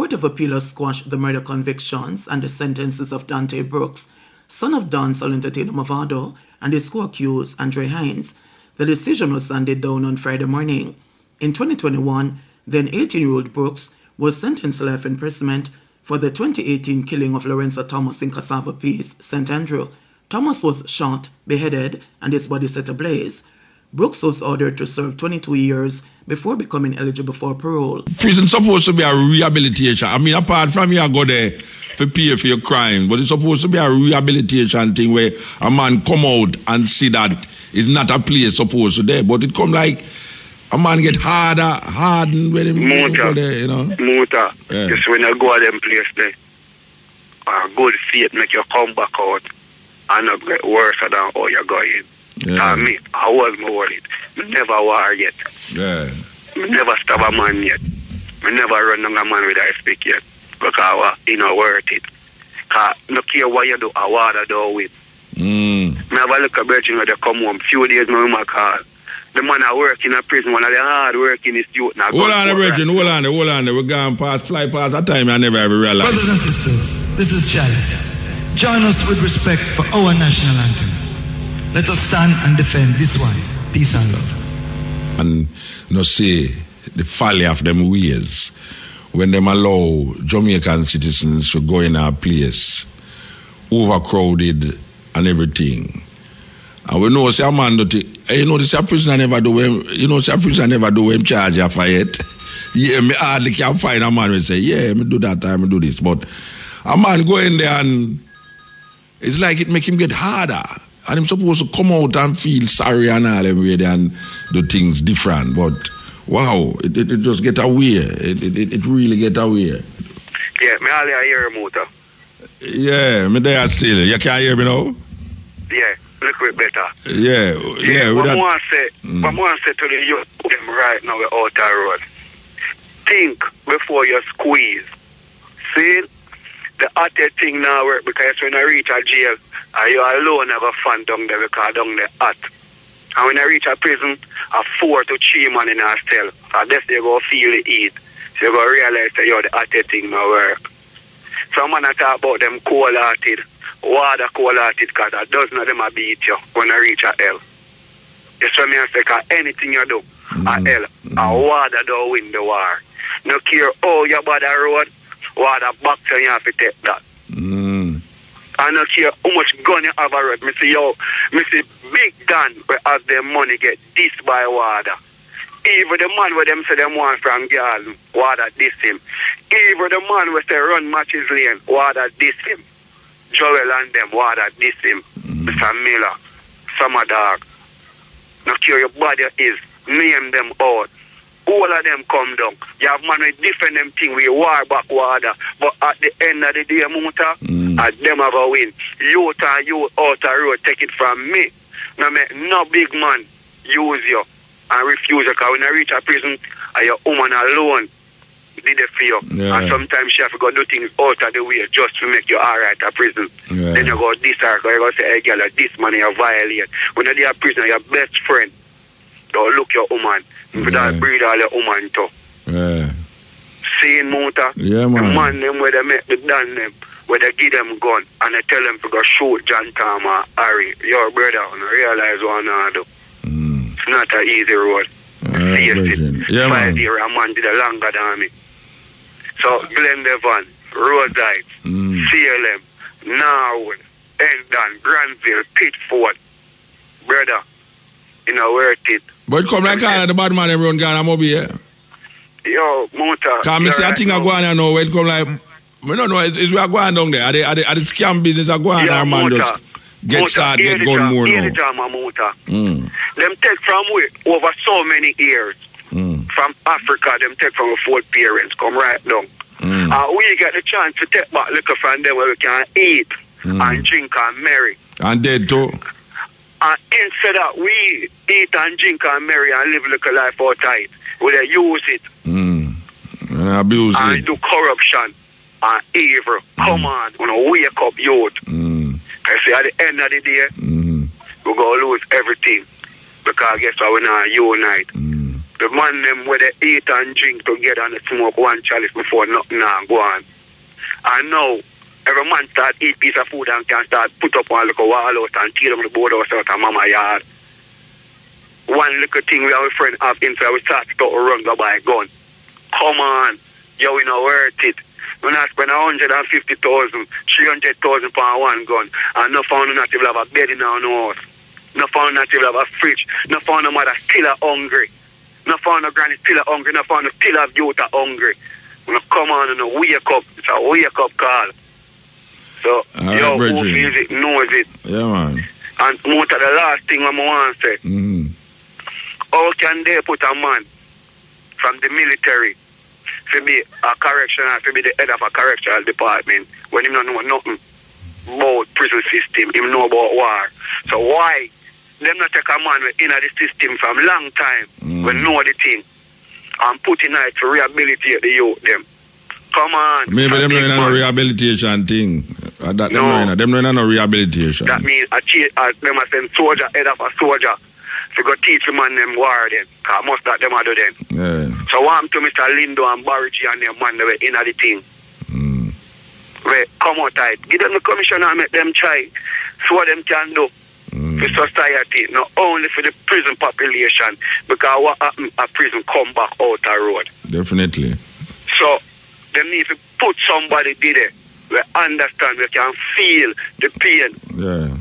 Court of Appeal has squashed the murder convictions and the sentences of Dantay Brooks, son of dancehall entertainer Mavado, and his co-accused Andre Hines. The decision was handed down on Friday morning. In 2021, then 18-year-old Brooks was sentenced to life imprisonment for the 2018 killing of Lorenzo Thomas in Cassava Peace, St. Andrew. Thomas was shot, beheaded, and his body set ablaze. Brooks was ordered to serve 22 years before becoming eligible for parole. Prison supposed to be a rehabilitation. I mean, apart from you go there to pay for your crimes, but it's supposed to be a rehabilitation thing where a man come out and see that it's not a place supposed to there, but it come like a man get hardened when he go there, you know. Muta. Yeah. Just when you go to them place there, good faith make you come back out and not get worse than how you go in. Yeah. Me, I was more worried. I never war yet. Yeah. I never stab a man yet. I never run down a man with a stick yet. Because it's not worth it. Because no care what you do, I water do with. I have a look at Virgin when they come home. Few days now, I call. The man I work in a prison, one of the hard working is youth. Hold on, Virgin, hold on. We're going fly past that time I never ever realized. Brothers and sisters, this is Chalice. Join us with respect for our national anthem. Let us stand and defend this one. Peace and love. And say the folly of them ways when them allow Jamaican citizens to go in our place, overcrowded and everything. And we know say a man this a prisoner never do him charge a fight. Yeah, me hardly can find a man who say, yeah, me do that time, me do this. But a man go in there and it's like it make him get harder. And I'm supposed to come out and feel sorry and all them way and do things different. But wow, it just get away. It really get away. Yeah, me all hear you, Muta. Yeah, me there still. You can't hear me now? Yeah, look bit better. Yeah. What I want to say to the youth them right now with outer road. Think before you squeeze. See? The hottest thing now work because when I reach a jail, you alone have a fan down there because down there hot. And when I reach a prison, a 4 to 3 man in a cell. So that's you go feel the heat. So you go realize that the hottest thing now work. Some man talk about them cold-hearted, water cold-hearted because a dozen of them a beat you when I reach a hell. That's what I say, because anything you do, a hell, a water don't win the war. No care how you bad the road, water back to you have to take that. I don't care how much gun you have a road. Me see big gun where have their money get dissed by water. Even the man where them say them want from girl, water diss him. Even the man where say run matches lane, water diss him. Joel and them, water diss him. Mr. Miller, Summer Dog. No care your body is, name them out. All of them come down. You have man with different them thing with war back water. But at the end of the day, Muta, them have a win. You and you out the road, take it from me. Now make no big man use you and refuse you. Because when I reach a prison, your woman alone did it for you. Yeah. And sometimes she have to go do things out of the way just to make you alright at prison. Yeah. Then you go this or you go say, hey girl, this man you violate. When you're at prison, your best friend. Don't look your woman. You don't breed all your woman too. Yeah. Seeing Muta, Yeah, man. the man them where they make the done them, where they give them gun and they tell them to go shoot John Tom or Harry. Your brother, and realize what I do. It's not an easy road. Yeah, 5 years a man did a longer than me. So Glen Devon, Rosite, CLM, Norwood, Eldon, Granville, Pitford, brother, you know worth it. But come like the bad man everyone gone I'm over here. Yo, Muta. Can me say a thing I go on and know when come like we don't know, is we are going down there. Are the scam business are going on, man, just get started, get going more now. Them take from we over so many years. From Africa, them take from our four parents, come right down. We get the chance to take back liquor from them where we can eat and drink and marry. And dead too. And instead of we eat and drink and marry and live like a life outside, we use it. And abuse it. And do corruption and evil. Come on, we wake up youth. Because at the end of the day, we're going to lose everything. Because guess what, we're not unite. The man them where they eat and drink together and they smoke one chalice before nothing now go on. And now, every man start eat piece of food and can start put up one little wall out and tear them the board house out of mama yard. One little thing we have a friend have inside, we start to run go buy a gun. Come on, yo, we not worth it. When I spend 150,000, 300,000 for one gun, and no found not to have a bed in our house. No found not to have a fridge. No found no mother still hungry. No found no granny still hungry. No found no still have youth hungry. When you come on and wake up, it's a wake up call. So, yo, who feels it, knows it. Yeah, man. And Muta, the last thing I want to say. Mm-hmm. How can they put a man from the military to be a correctional, to be the head of a correctional department when he don't know nothing about prison system, he know about war? So why them not take a man in the system from long time when know the thing and put in it to rehabilitate the youth them? Come on. Maybe them not in a rehabilitation thing. Them not in a rehabilitation. That means them a send soldier, head of a soldier, to go teach the man them war then. Because most of them are do then. Yeah. So what happened to Mr. Lindo and Barigi and them man they were in the thing? Where come out tight. Give them the commission and make them try. So what them can do for society, not only for the prison population, because what happened a prison come back out the road. Definitely. So they need to put somebody there we understand, we can feel the pain. Yeah.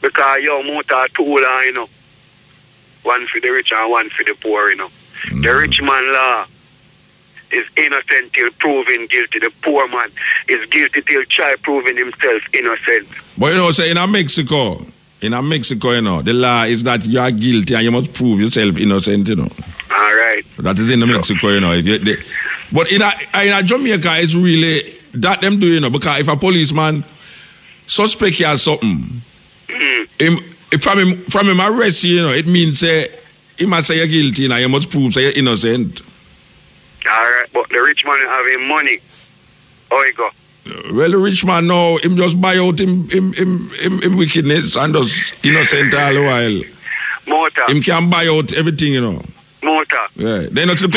Because your motor tool, you know. One for the rich and one for the poor, you know. The rich man law is innocent till proven guilty. The poor man is guilty till try proving himself innocent. But you know, say in Mexico, you know, the law is that you are guilty and you must prove yourself innocent, you know. All right. That is in Mexico, you know. But in a Jamaica, it's really that them do, you know, because if a policeman suspect you as something, from him arrest you, you know, it means he must say you're guilty and you must prove say you're innocent. Alright, but the rich man having money. How you go? Well, the rich man now, him just buy out him wickedness and just innocent all the while. Muta. Him can buy out everything, you know. Muta. Yeah. Then it's the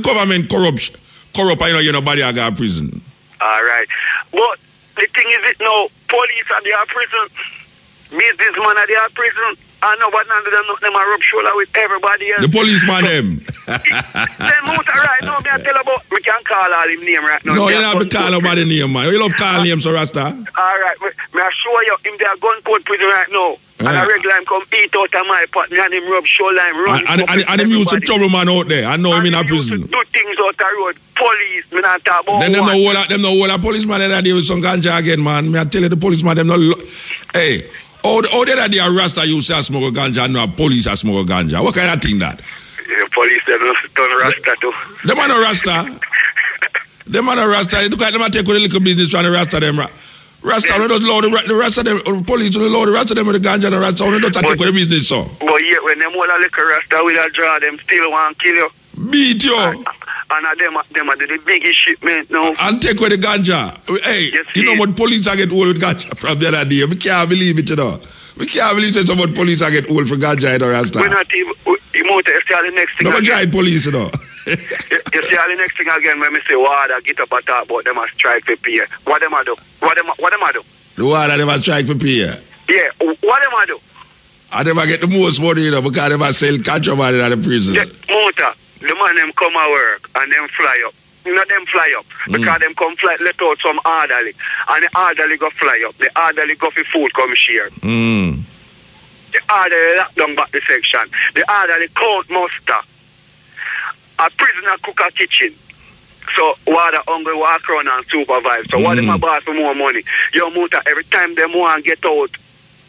government corrupt, you know, body I got prison. Alright. But the thing is it now, police are there prison. Businessmen are there prison. I know but none of them are rub shoulder with everybody else. The policeman them. Then Muta right now, me I tell about we can call all him name right now. No, you don't have to call nobody name, man. You love call names, so Rasta. Alright, me I show you him there gun court prison right now. And a regular him come eat out of my pot, me and him rub shoulder him run. And him used to trouble man out there. I know him in a prison. Do things out the road. Police, me not talk about then them no whole a policeman that deal with some ganja again, man. Me I tell you the policeman them no hey. Oh, they are Rasta you say smoke ganja, no police are smoke ganja. What kind of thing that? Yeah, police them don't Rasta too. Them are no Rasta. Them are no Rasta. Look at them take with a little business trying to Rasta them. Rasta only does load the Rasta them, police only load the Rasta them with the ganja and the Rasta only does take with the business so. But yeah, when them all a little Rasta will draw them still want to kill you. Beat you. And them are the biggest shipment now. And take with the ganja. Hey, you know what police are get old with ganja from the other day. We can't believe it, you know. We can't believe that some police are get old for ganja, you know, Rasta. We're not even, you see all the next thing. No, giant police, you know. You see all the next thing again when we say, water, get up and talk about them and strike for pay. What them I do? What them I do? The water, them a strike for pay. Yeah, what them I do? I never get the most money, you know, because they never sell contraband in the prison. Yeah, Muta, the man them come at work and them fly up. Not them fly up. Because them come fly, let out some orderly. And the orderly go fly up. The orderly go for food come share. The orderly lock down back the section. The orderly count muster. A prisoner cook a kitchen. So water hungry walk around and supervise. So what them a boss for more money? Yo Muta, every time them want get out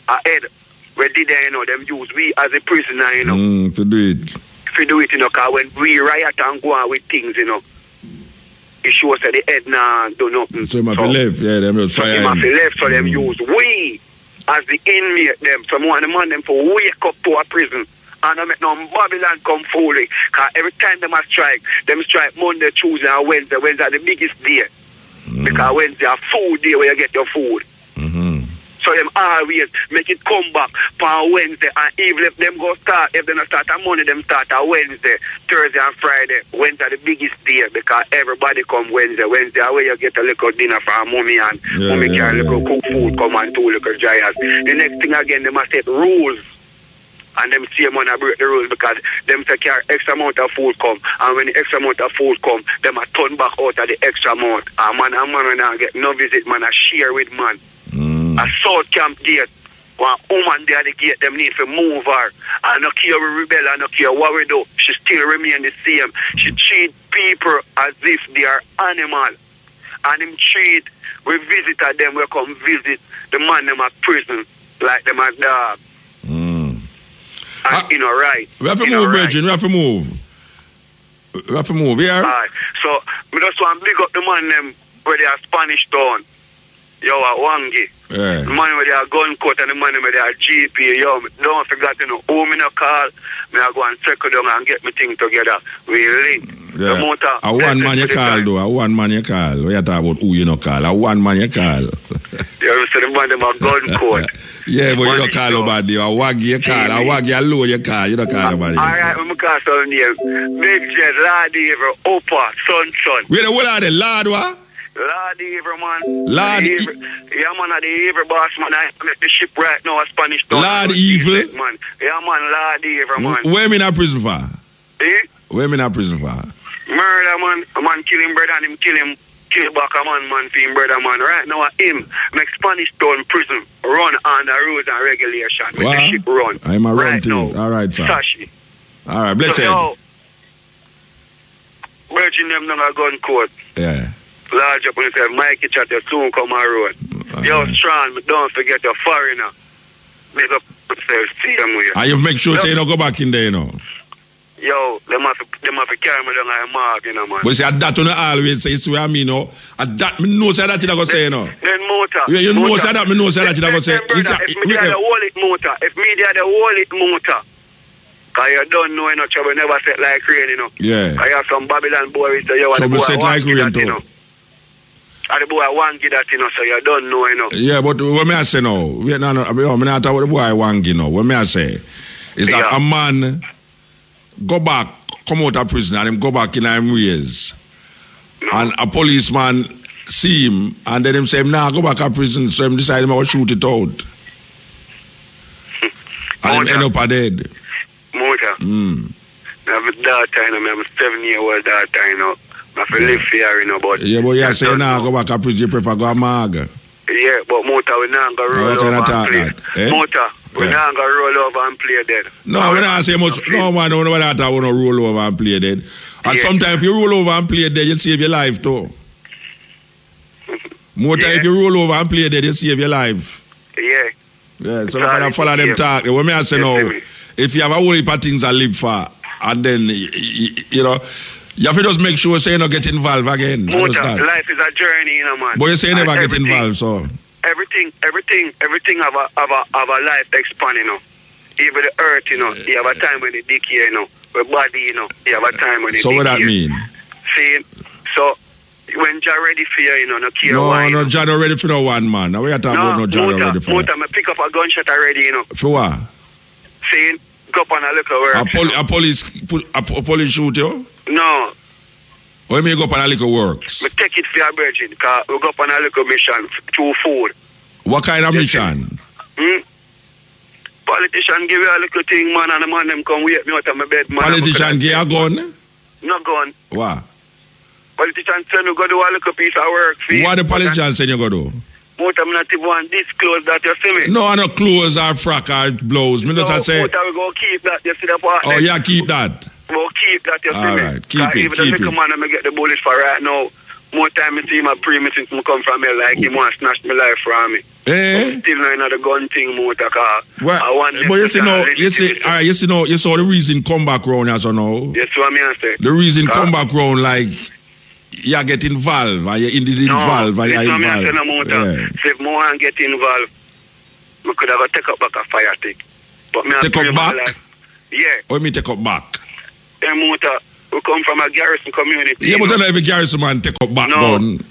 ahead, where did they, you know, them use we as a prisoner, you know. To do it. To do it, you know, because when we riot and go on with things, you know, it shows that the head now do nothing. So them have left, yeah, them just fire. So them have left, so them use we as the inmate them. So more the man them for wake up to a prison. And don't make no Babylon come fully. Because every time them strike Monday, Tuesday and Wednesday. Wednesday are the biggest day. Because Wednesday are food day where you get your food. So them always make it come back on Wednesday, and even if them go start, if they not start on Monday, them start on Wednesday, Thursday and Friday. Wednesday the biggest day because everybody come Wednesday. Wednesday where you get a little dinner from mommy and mommy carry a little cook food, come and two little giants. The next thing again, they must set rules. And them see them wanna break the rules because them say carry extra amount of food come, and when the extra amount of food come, them a turn back out of the extra amount. And man when I get no visit, man, I share with man. A South Camp gate, one woman there at the gate, them need to move her. And no care we rebel, and no care what we do, she still remain the same. She treat people as if they are animal. And him treat, we visitor them, we come visit the man them at prison, like them as dog. And right. We have to move, Virgin, we have to move. We have to move, yeah? Alright. So, we just want to big up the man them where they are Spanish town. Yo, Wangi. Yeah. The man where they are gun cut and the man where they are GP. Yo, don't forget, who me no call, me I go and circle down and get me thing together. We link. Yeah. The motor. A one man you call, though. A one man you call. We are talking about who you no call. A one man you call. Yeah, so the man them are gun cut. Yeah, but you don't call nobody. A waggy you call. A waggy a low you call. You don't call nobody. Alright, I'm call some name. Big Jet, Lord Ever, Opa, Son. Where the are the lad, what? Lord Ever, man. Lord Yeah, man, the Ever boss, man. I make the ship right now, a Spanish town. Lord Evil? Man. Yeah, man, Lord Ever, man. Where me in a prison for? Eh? Where me in a prison for? Murder, man. A man kill him brother and him kill back a man for him brother, man. Right now, him make Spanish town prison run on the rules and regulation. Make the ship run. I'm a right run team. now. All right, sir. Sashi. All right, blessed. So, yo, Virgin them down a gun court. Yeah. Large up and say, Mikey chat, you soon come on road. Yo, strong, but don't forget the foreigner. Make up yourself, see them with you. And you make sure you don't go back in there, you know. Yo, them have to carry me down like a mark, you know, man. But see, that you know always say, it's what I mean, you know. And that, me know say that you don't go say, you know. Then motor. Yeah, you know say that, me know say that you don't go say. If me there the wallet motor, if me there the wallet motor, because you don't know, you know, trouble never set like rain, you know. Yeah. I have some Babylon boys, so you want to Trouble go set like rain, too. you know. And the boy want get that, you know, so you don't know, you know. Yeah, but what me I say now, we not talk about the boy I want, you know. What me I say is that a man go back, come out of prison, and him go back in him ways. No. And a policeman see him, and then him say, nah, go back to prison, so him decide him to shoot it out. And him end up a dead. Motor. I have a daughter, you know, I'm a 7-year-old daughter, you know. I feel live here, you know, but... Yeah, but you say, nah, go back to prison, you prefer go to mag. Yeah, but Motor, we not going to roll over and play. Eh? Motor, we not going to roll over and play dead. No, we not say much. No, man, we not want to roll over and play dead. And sometimes if you roll over and play dead, you save your life, too. Motor, if you roll over and play dead, you save your life. Yeah. Yeah, so I'm going to follow them talk. What me I say now, if you have a whole heap of things to live for, and then, you know, you have to just make sure you don't get involved again. Motor, life is a journey, you know, man. But you say you never get involved, so. Everything have a life expand, you know. Even the earth, you know, you have a time when it decay, you know. The body, you know, you have a time when it decay. So what that mean? See, so when Jah ready for you, you know, no care why. No, Jah not ready for no one, man. Now we are talking about no Jah not ready for Motor, I pick up a gunshot already, you know. For what? See, go up on a little work. A police shoot you? No. When me go up on a little works? We take it for your virgin, because we go up on a little mission through food. What kind of mission? Politician give you a little thing, man, and the man them come wake me out of my bed, man. Politician give you a gun? No gun. What? Politician say you go do a little piece of work. See? What the politician say you go do? Motor, I'm not even want disclose that, you see me? No, I no clothes or frock or blouse. Me just say... Motor, we go keep that, you see the part. Oh, yeah, keep that. We'll keep that, you see me? All right, keep it, even the little man I get the bullet for right now, more time I see my pre-me since I come from here, like he want to snatch my life from me. Eh? Still not another gun thing, Motor, because well, I want but you saw the reason come back round as you know. Yes, what I say. The reason come back round like you get involved, or you involved, or you involved. Yeah. So if more get involved, we could have a take up back a fire stick. But me take up back? Yeah. What me take up back? Yeah, Motor, we come from a garrison community. Yeah, but not every garrison man take up back gun.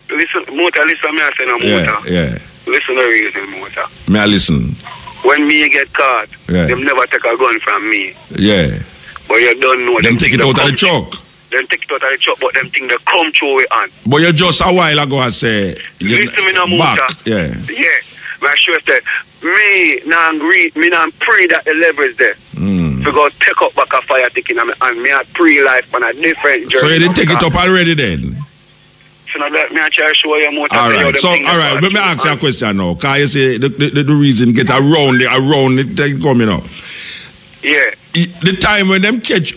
Listen, Motor, listen me I say no, Motor. Yeah. Listen to the reason, Muta. May I listen? When me get caught, Yeah. them never take a gun from me. Yeah. But you don't know. Them take it out of the truck. Them take it out of the truck, but them think they come through it on. But you just a while ago I say Listen me now, back. Muta. Yeah. Yeah. But sure said, me now pray that the levels there. To go take up back a fire ticket and me a pre-life on a different journey. So you didn't take it up already then? So now let me try to show you more. All right. So, all right. Let me ask you a question now. Can you say the reason get around it coming up? Yeah. The time when them catch,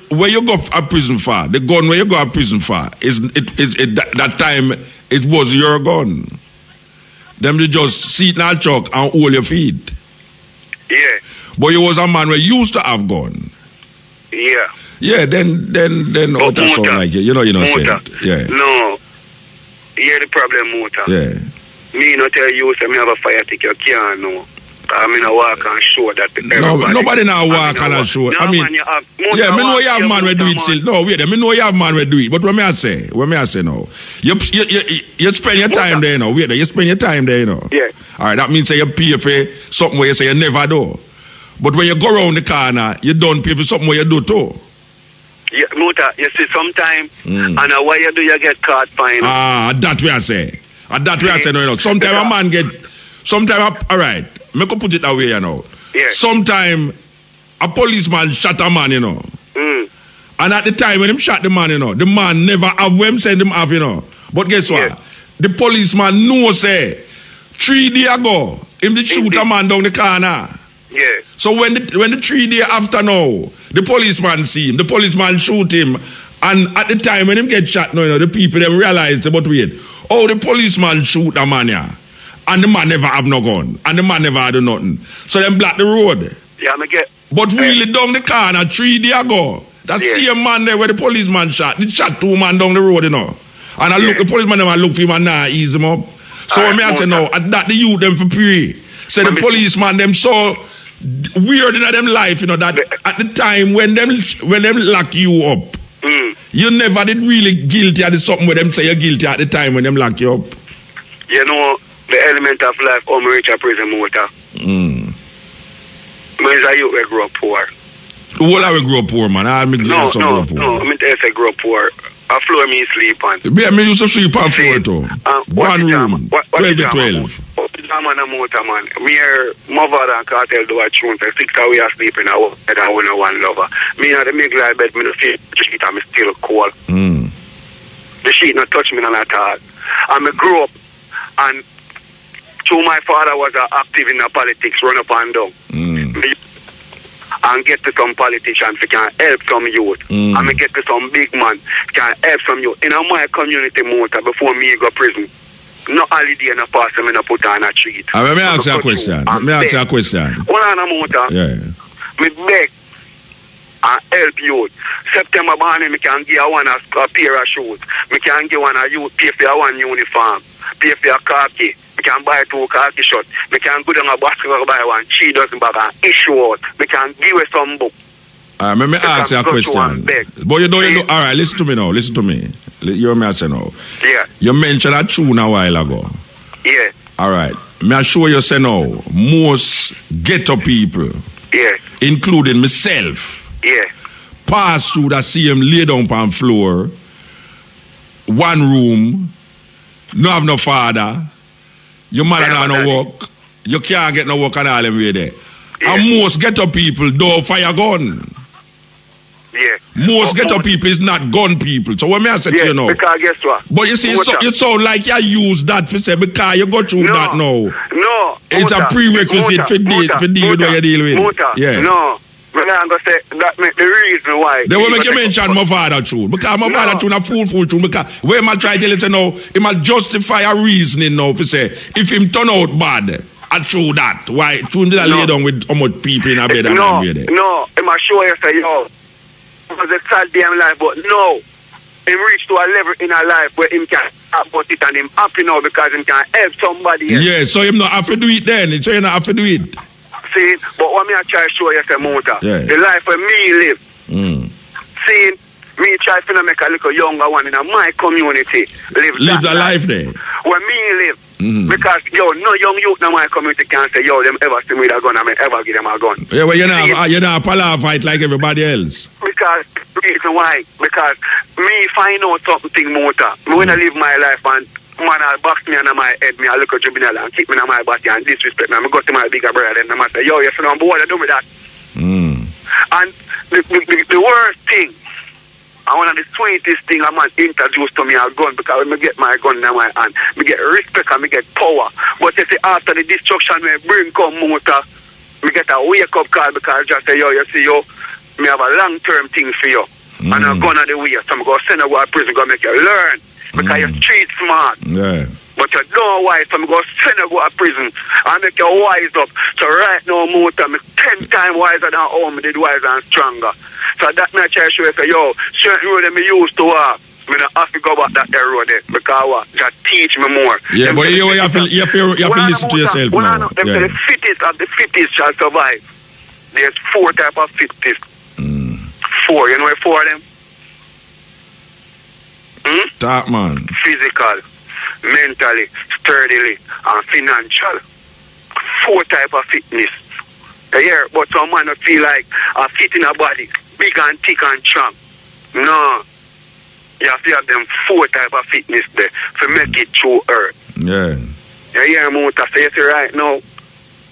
where you go a prison for, the gun where you go a prison for, that time it was your gun. Them they just sit in a truck and hold your feet. Yeah. But you was a man where used to have gun. Yeah. Yeah, then what that sound like you know innocent. Yeah. No. Hear the problem, Muta. Yeah. Me not tell you say me have a fire ticket, you can't know. I mean, I walk and show that to everybody. Nobody now walk and show. No, I mean, man, yeah, me know you have man who do it still. No, wait, me know you have man who do it. But what me I say now, you spend your time there, you know. Wait, you spend your time there, you know. Yeah. All right, that means say you pay for something where you say you never do. But when you go around the corner, you don't pay for something where you do too. Yeah, Muta, you see, sometimes, and why you do you get caught fine? That way I say. That way I say, no, you know. Sometimes a man get, all right, me could put it that way, you know. Yeah. Sometimes a policeman shot a man, you know. And at the time when him shot the man, you know, the man never have when send him off, you know. But guess what? Yeah. The policeman know, say, 3 days ago, him did shoot a man down the corner. Yeah. So when the 3 days after now, the policeman see him, the policeman shoot him, and at the time when him get shot, you know, the people them realize, but wait, the policeman shoot a man here, and the man never have no gun, and the man never do nothing. So them block the road. Yeah, I get. But really down the corner 3 days ago, that same man there where the policeman shot, he shot 2 men down the road, you know. And I look, the policeman never look for him and now ease him up. So when I say no, at that the youth them for pray. Say the policeman them so weird in them life, you know, that at the time when them lock you up, you never did really guilty at something where them say you're guilty at the time when them lock you up. You know, the element of life come reach a prison motor. But it's a youth we grew up poor. Who are we grow up poor, man? I No, I mean to say grow up poor. A floor me sleep on. Yeah, me used to sleep on floor too. One room, 12 to 12. Man a motor man. Me here, Mavado and Cartel do a tune for 6 hours we are sleeping in a bed and one lover. Me at the middle of the bed, me no feel the sheet and me still cold. The sheet not touch me none at all. And me grew up and through my father was active in the politics, run up and down. And get to some politicians who can help some youth. And me get to some big man can help some youth. In my community motor before me go prison. No holiday in a pass me no put on a treat. Let me ask you a question. One on a motor. Yeah. Me beg and help youth. September morning me can give one a pair of shoes. Me can give one a youth pay for one uniform. Pay for a khaki. Me can buy 2 khaki shirts. Me can go down a basket buy one 3 dozen bag and issue out. Me can give you some book. Let me ask you a question. But you know, all right, listen to me now. Listen to me. You're me now. Yeah. You mentioned a tune a while ago. Yeah. All right. May I show you say now, most ghetto people, Yeah. including myself, Yeah. pass through that see him lay down on floor, one room, no have no father, your mother don't no work, you can't get no work and all them way there. Yeah. And most ghetto people don't fire gun. Yeah. Most ghetto people is not gun people. So what may I say to you now? Because guess what? But you see, it sound like you use that for say because you go through that now. No. It's a prerequisite for deal with what you deal with. Yeah. No. But I'm going to say that make the reason why. They will make you mention Mavado tune. Because Mavado tune a fool tune. Because where I try to tell you now, he might justify a reasoning now to say, if him turn out bad, I true that. Why? Tune did I lay down with how much people in a bed and there? No. He might show you say, yo, it was a sad damn life, but no. He reached to a level in a life where him can about it and him happy now because him can help somebody else. Yeah, so him not have to do it then. So you not have to do it. See, but what me I try to show you, say, Muta, the life where me live. See, me try to make a little younger one in my community live the life there. where me live. Because, yo, no young youth in my community can say, yo, them ever see me with a gun and me ever give them a gun. Yeah, well, you're not a palaver fight like everybody else. Because, reason why? Because me find out something, Muta. When I live my life and man I box me under my head, me I look at juvenile and keep me in my body and disrespect me. I go to my bigger brother and I say, yo, you son on board, I do with that. And the worst thing, and one of the sweetest thing a man introduced to me a gun, because when I get my gun in my hand, I get respect and I get power. But you see, after the destruction when bring come Muta, I get a wake up call because I just say, yo, you see, yo, me have a long term thing for you. And a gun on the way, so I'm going to send you to prison, going to make you learn. Because you're street smart. Yeah. But you don't wise, so I'm going to send you to prison and make you wise up. So right now, Muta, I'm 10 times wiser than home, did wiser and stronger. So that me I try to show you, say, yo, certain road that me used to walk, I don't have to go back that road there, because what? Just teach me more. Yeah, but you have to listen to yourself now. Them say the fittest of the fittest shall survive. There's 4 types of fittest. 4, you know 4 of them? Talk, man. Physical, mentally, sturdily, and financial. 4 types of fitness. Yeah, but some man don't feel like a fit in a body, big and thick and strong. No. You have to have them 4 types of fitness there to make it through earth. Yeah. You hear Muta say, you see right now,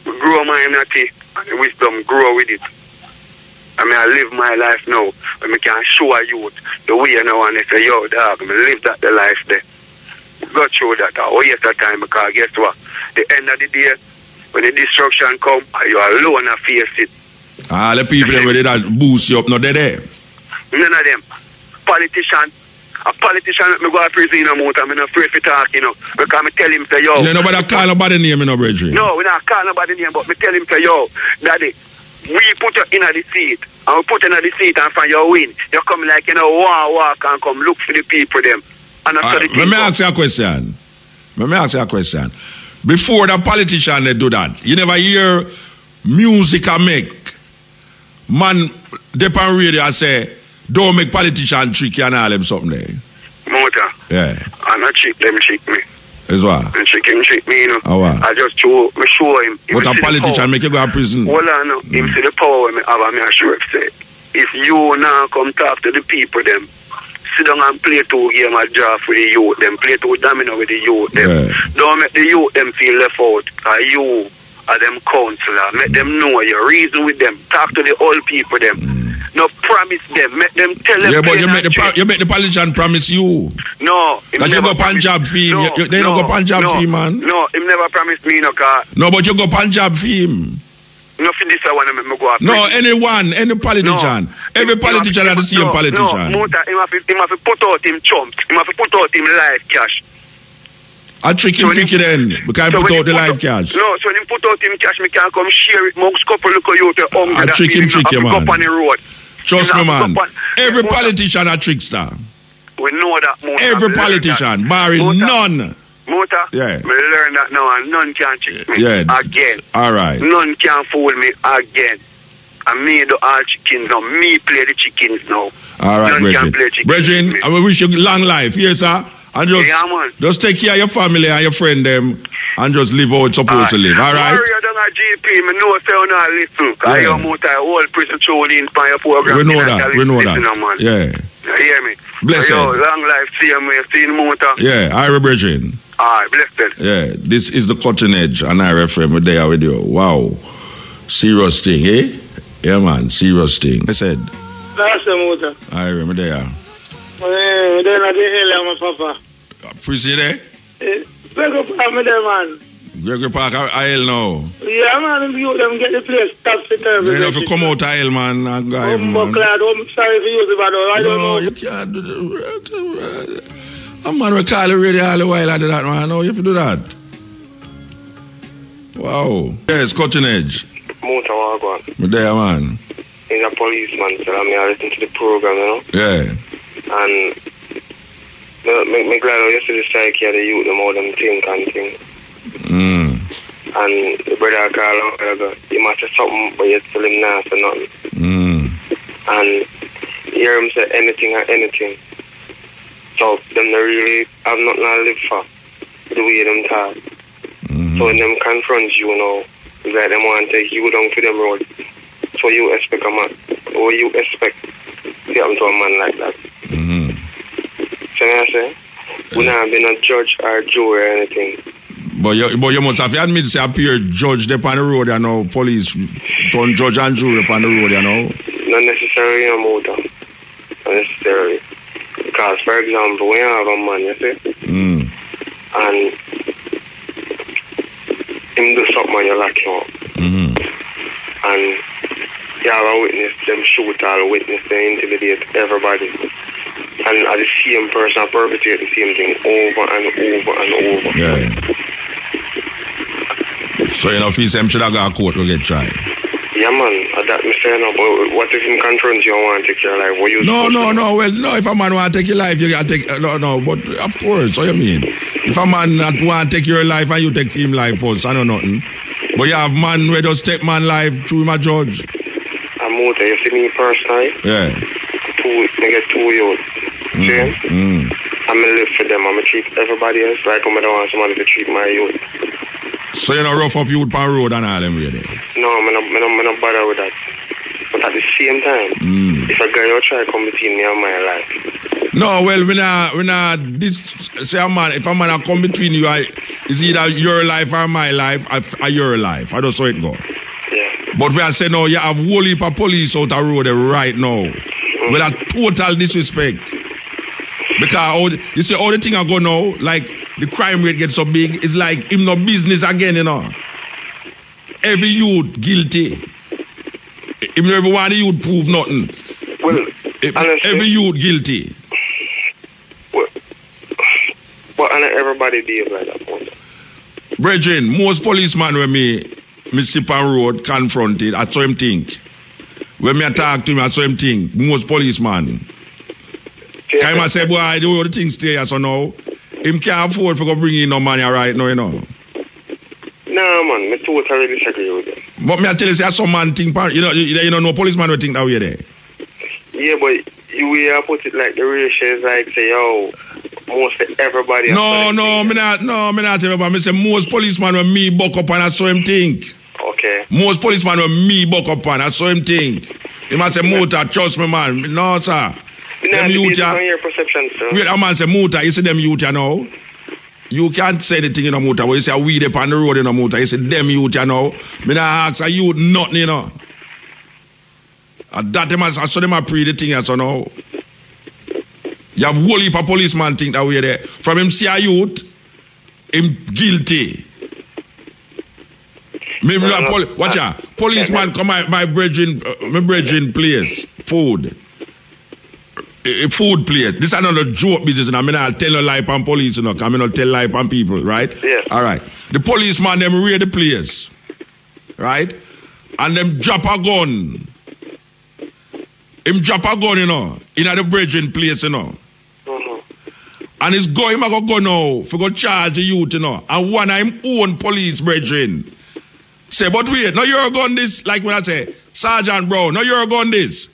grow my natty and wisdom grow with it. I mean, I live my life now. I can show a youth the way you know and they say, yo, dog, I live that the life there. Go through that. I waste that time because guess what? The end of the day, when the destruction come, you alone and face it. The people that boost you up, not there. None of them. A politician let me go to prison I'm not afraid to talk, you know. Because I tell him, say, yo. You nobody call nobody name, you know, brethren. No, we not call nobody name, but I tell him, say, yo, daddy, we put you in the seat, and we put you in the seat, and from your win, you come like, you know, walk and come look for the people, them. And after let me ask you a question. Before the politician they do that, you never hear music I make. Man, they on radio and say, don't make politician trick you and all them something there. Muta. Yeah. And I trick me. Is what? And trick me, you know. Oh, what? I just show him. But a politician make you go to prison. Hold on, no. Him see the power me have, me assure say, if you now come talk to the people, them, sit down and play 2 games of draft with the youth, them, play 2 domino with the youth, them. Yeah. Don't make the youth them feel left out. You are them counselor. Make them know you reason with them. Talk to the old people, them. No promise them. Make them tell them. Yeah, but you make the politician promise you. No. That you go Punjab fee him. They don't go Punjab fee, man. No, him never promised me no car. No, but you go Punjab fee him. Nothing this I want to make me go up. No, any politician. No. Every politician has the same politician. No, Muta, him have to put out him chumps. Him have to put out him live cash. I trick him then, because I put out the live cash. No, so when him put out him cash, me can come share it amongst couple look you to I trick him, man. Up on the road. Trust me, man. Every politician a trickster. We know that, Muta. Every politician, barring none. Muta, yeah. Me learn that now and none can trick me again. All right. None can fool me again. And me do all chickens now. Me play the chickens now. All right, Brethren. I wish you long life. Here, sir. And just take care of your family and your friend them and just live how it's supposed to live. All right? Worry you don't GP, me know say you not listen. Because you're more time whole prison tune in for your program. We know that. Yeah. You hear me? Blessed. Yo, long life, see you, see you, Muta. Yeah, Ira Bridging. Alright, blessed. Yeah, this is the Cutting Edge and Ira FM. We're there with you. Wow. Serious thing, eh? Yeah, man, serious thing. I said. That's the Muta. Ira, we're there. Then I did hell, my papa. Prison there? Gregory Park, me there, man. Gregory Park, I now. Yeah, man, you them get the place taxi terrible. You have to come out I man, and guy, man. I'm sorry for you, but I don't know. You can't do that. A man will call you radio all the while I do that, man. No, you have to do that. Wow. Yes, Cutting Edge. Muta, what go on? Me there, man. He's a policeman, so I'm listening to the program, you know? Yeah. And me glad I used to strike here the youth the more than think and thing. And the brother call out, you must say something, but you tell him not say nothing. And hear him say anything or anything. So them they really have nothing to live for. the way them talk. So when them confront you, it's like them want to take you down to them road. So you expect a man, or you expect to happen to a man like that. So I say, we not been a judge or jury or anything. But you must have admit to appear judge there on the road, police turn judge and jury on the road, Not necessarily, Muta. Not necessarily. Because, for example, when you have a man, you see, and him do something and you lock him up. And you have a witness, them shoot all witness, they intimidate everybody. And the same person perpetrate the same thing over and over and over. Yeah. So you know, if he say him should have got a court to get tried. Yeah, man. That me say no. But what if him confront you and want to take your life? What you No. Well, no. If a man want to take your life, you got to take. No. But of course, what you mean? If a man not want to take your life and you take him life first, I know nothing. But you have man where just take man life through my judge. I'm Muta. You see me personally? Yeah. I get 2 years. See? I'm going to live for them. I'm going to treat everybody else like I don't want somebody to treat my youth. So you know rough up youth on road and all them really? No, I'm not bother with that. But at the same time, if a guy will try to come between me and my life. No, well, we not this say a man, if a man come between you, it's either your life or my life or your life. I don't saw it go. Yeah. But we are saying no, you have whole heap of police out the road right now. With a total disrespect. Because you see all the thing I go now, like the crime rate gets so big, it's like him no business again, Every youth guilty. Him never want the youth prove nothing. Well, honestly, every youth guilty. But everybody behave like that. Brethren, most policemen when me sip on road confronted, I saw him think. When me talk to him, I saw him think. Most policemen. Can I say, boy, I do all the things stay here, so now, him can't afford to go bring in no money right now, Nah, man, I totally disagree with him. But me I tell you, say, some man think, no policeman will think that way there. Yeah, but you put it like the ratio is like, say, most everybody. No, me not say everybody. Me say most policemen when me buck up and I saw him think. Okay. Most policemen when me buck up and I saw him think. He must say, Muta, trust me, man. No, sir. Them youth, your perception, sir. Wait, a man say Muta, you see them youth, You can't say anything in a Muta, but you say we up on the road in a Muta, you say them youth, Me not ask a youth nothing, And that them I saw them a pre the thing, You have whole heap of policeman think that way there. From him see a youth, him guilty. Watch out. Policeman come my brethren place. Food plate. This is another joke business, and I'm not tell no lie on police, I'm not tell lie on people, right? Yeah. All right. The policeman them raid the place, right? And them drop a gun. Him drop a gun, in the brethren place, And it's going to go now for go charge the youth, And one of him own police brethren say, but wait, now you're gun this, like when I say, Sergeant Brown, now you're gun this.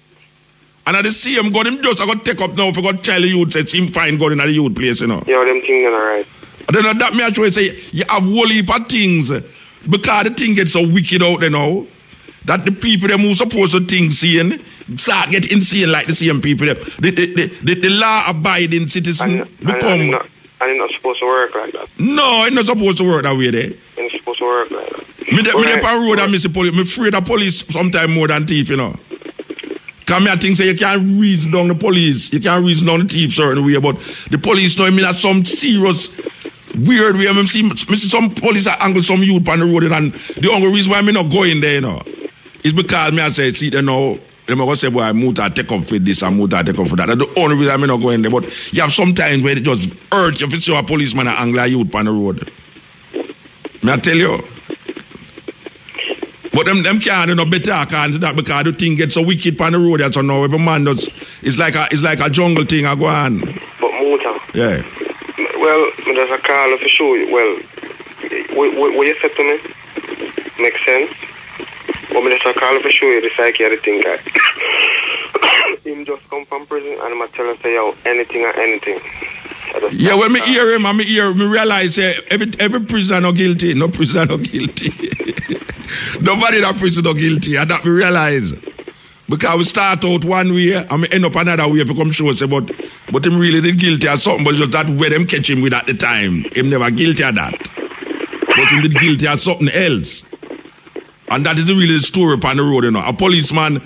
And at the same gun, him just got take up now for go tell the youth, say, him find gun in the youth place, Yeah, them things are right. And then that me actually say, you have whole heap of things, because the thing gets so wicked out there now, that the people them who supposed to think seeing, start get insane like the same people. The law-abiding citizen become... And it's not supposed to work like that. No, it's not supposed to work that way there. It's not supposed to work like that. Me on road and me see police. Me afraid of police sometimes more than thief, Because me I think say you can't reason down the police. You can't reason down the thief certain way, but the police know me that some serious weird way. Me see some police angle some youth on the road, and the only reason why me not going there, is because me I say, see, they know, they're going to say, boy, Muta take up for this and Muta take up for that. That's the only reason I'm not going there. But you have sometimes where it just hurts you if you see a policeman and angle a youth on the road. May I tell you? But them can't do no better can't that because the thing gets so wicked on the road that so now every man does it's like a jungle thing I go on. But Muta. Yeah. Well, there's a call for sure. Well, what you said to me makes sense. But there's a call for sure the psychiatric thing guy. Him just come from prison and I'm tell him say yo anything or anything. Yeah, when me hear him, me realize every prisoner no guilty. No prisoner no guilty. Nobody in that prison no guilty. And that me realize. Because we start out one way and we end up another way if we come show say but him really did guilty or something, but just that way them catch him with at the time. Him never guilty of that. But him did guilty of something else. And that is really the story upon the road, you know. A policeman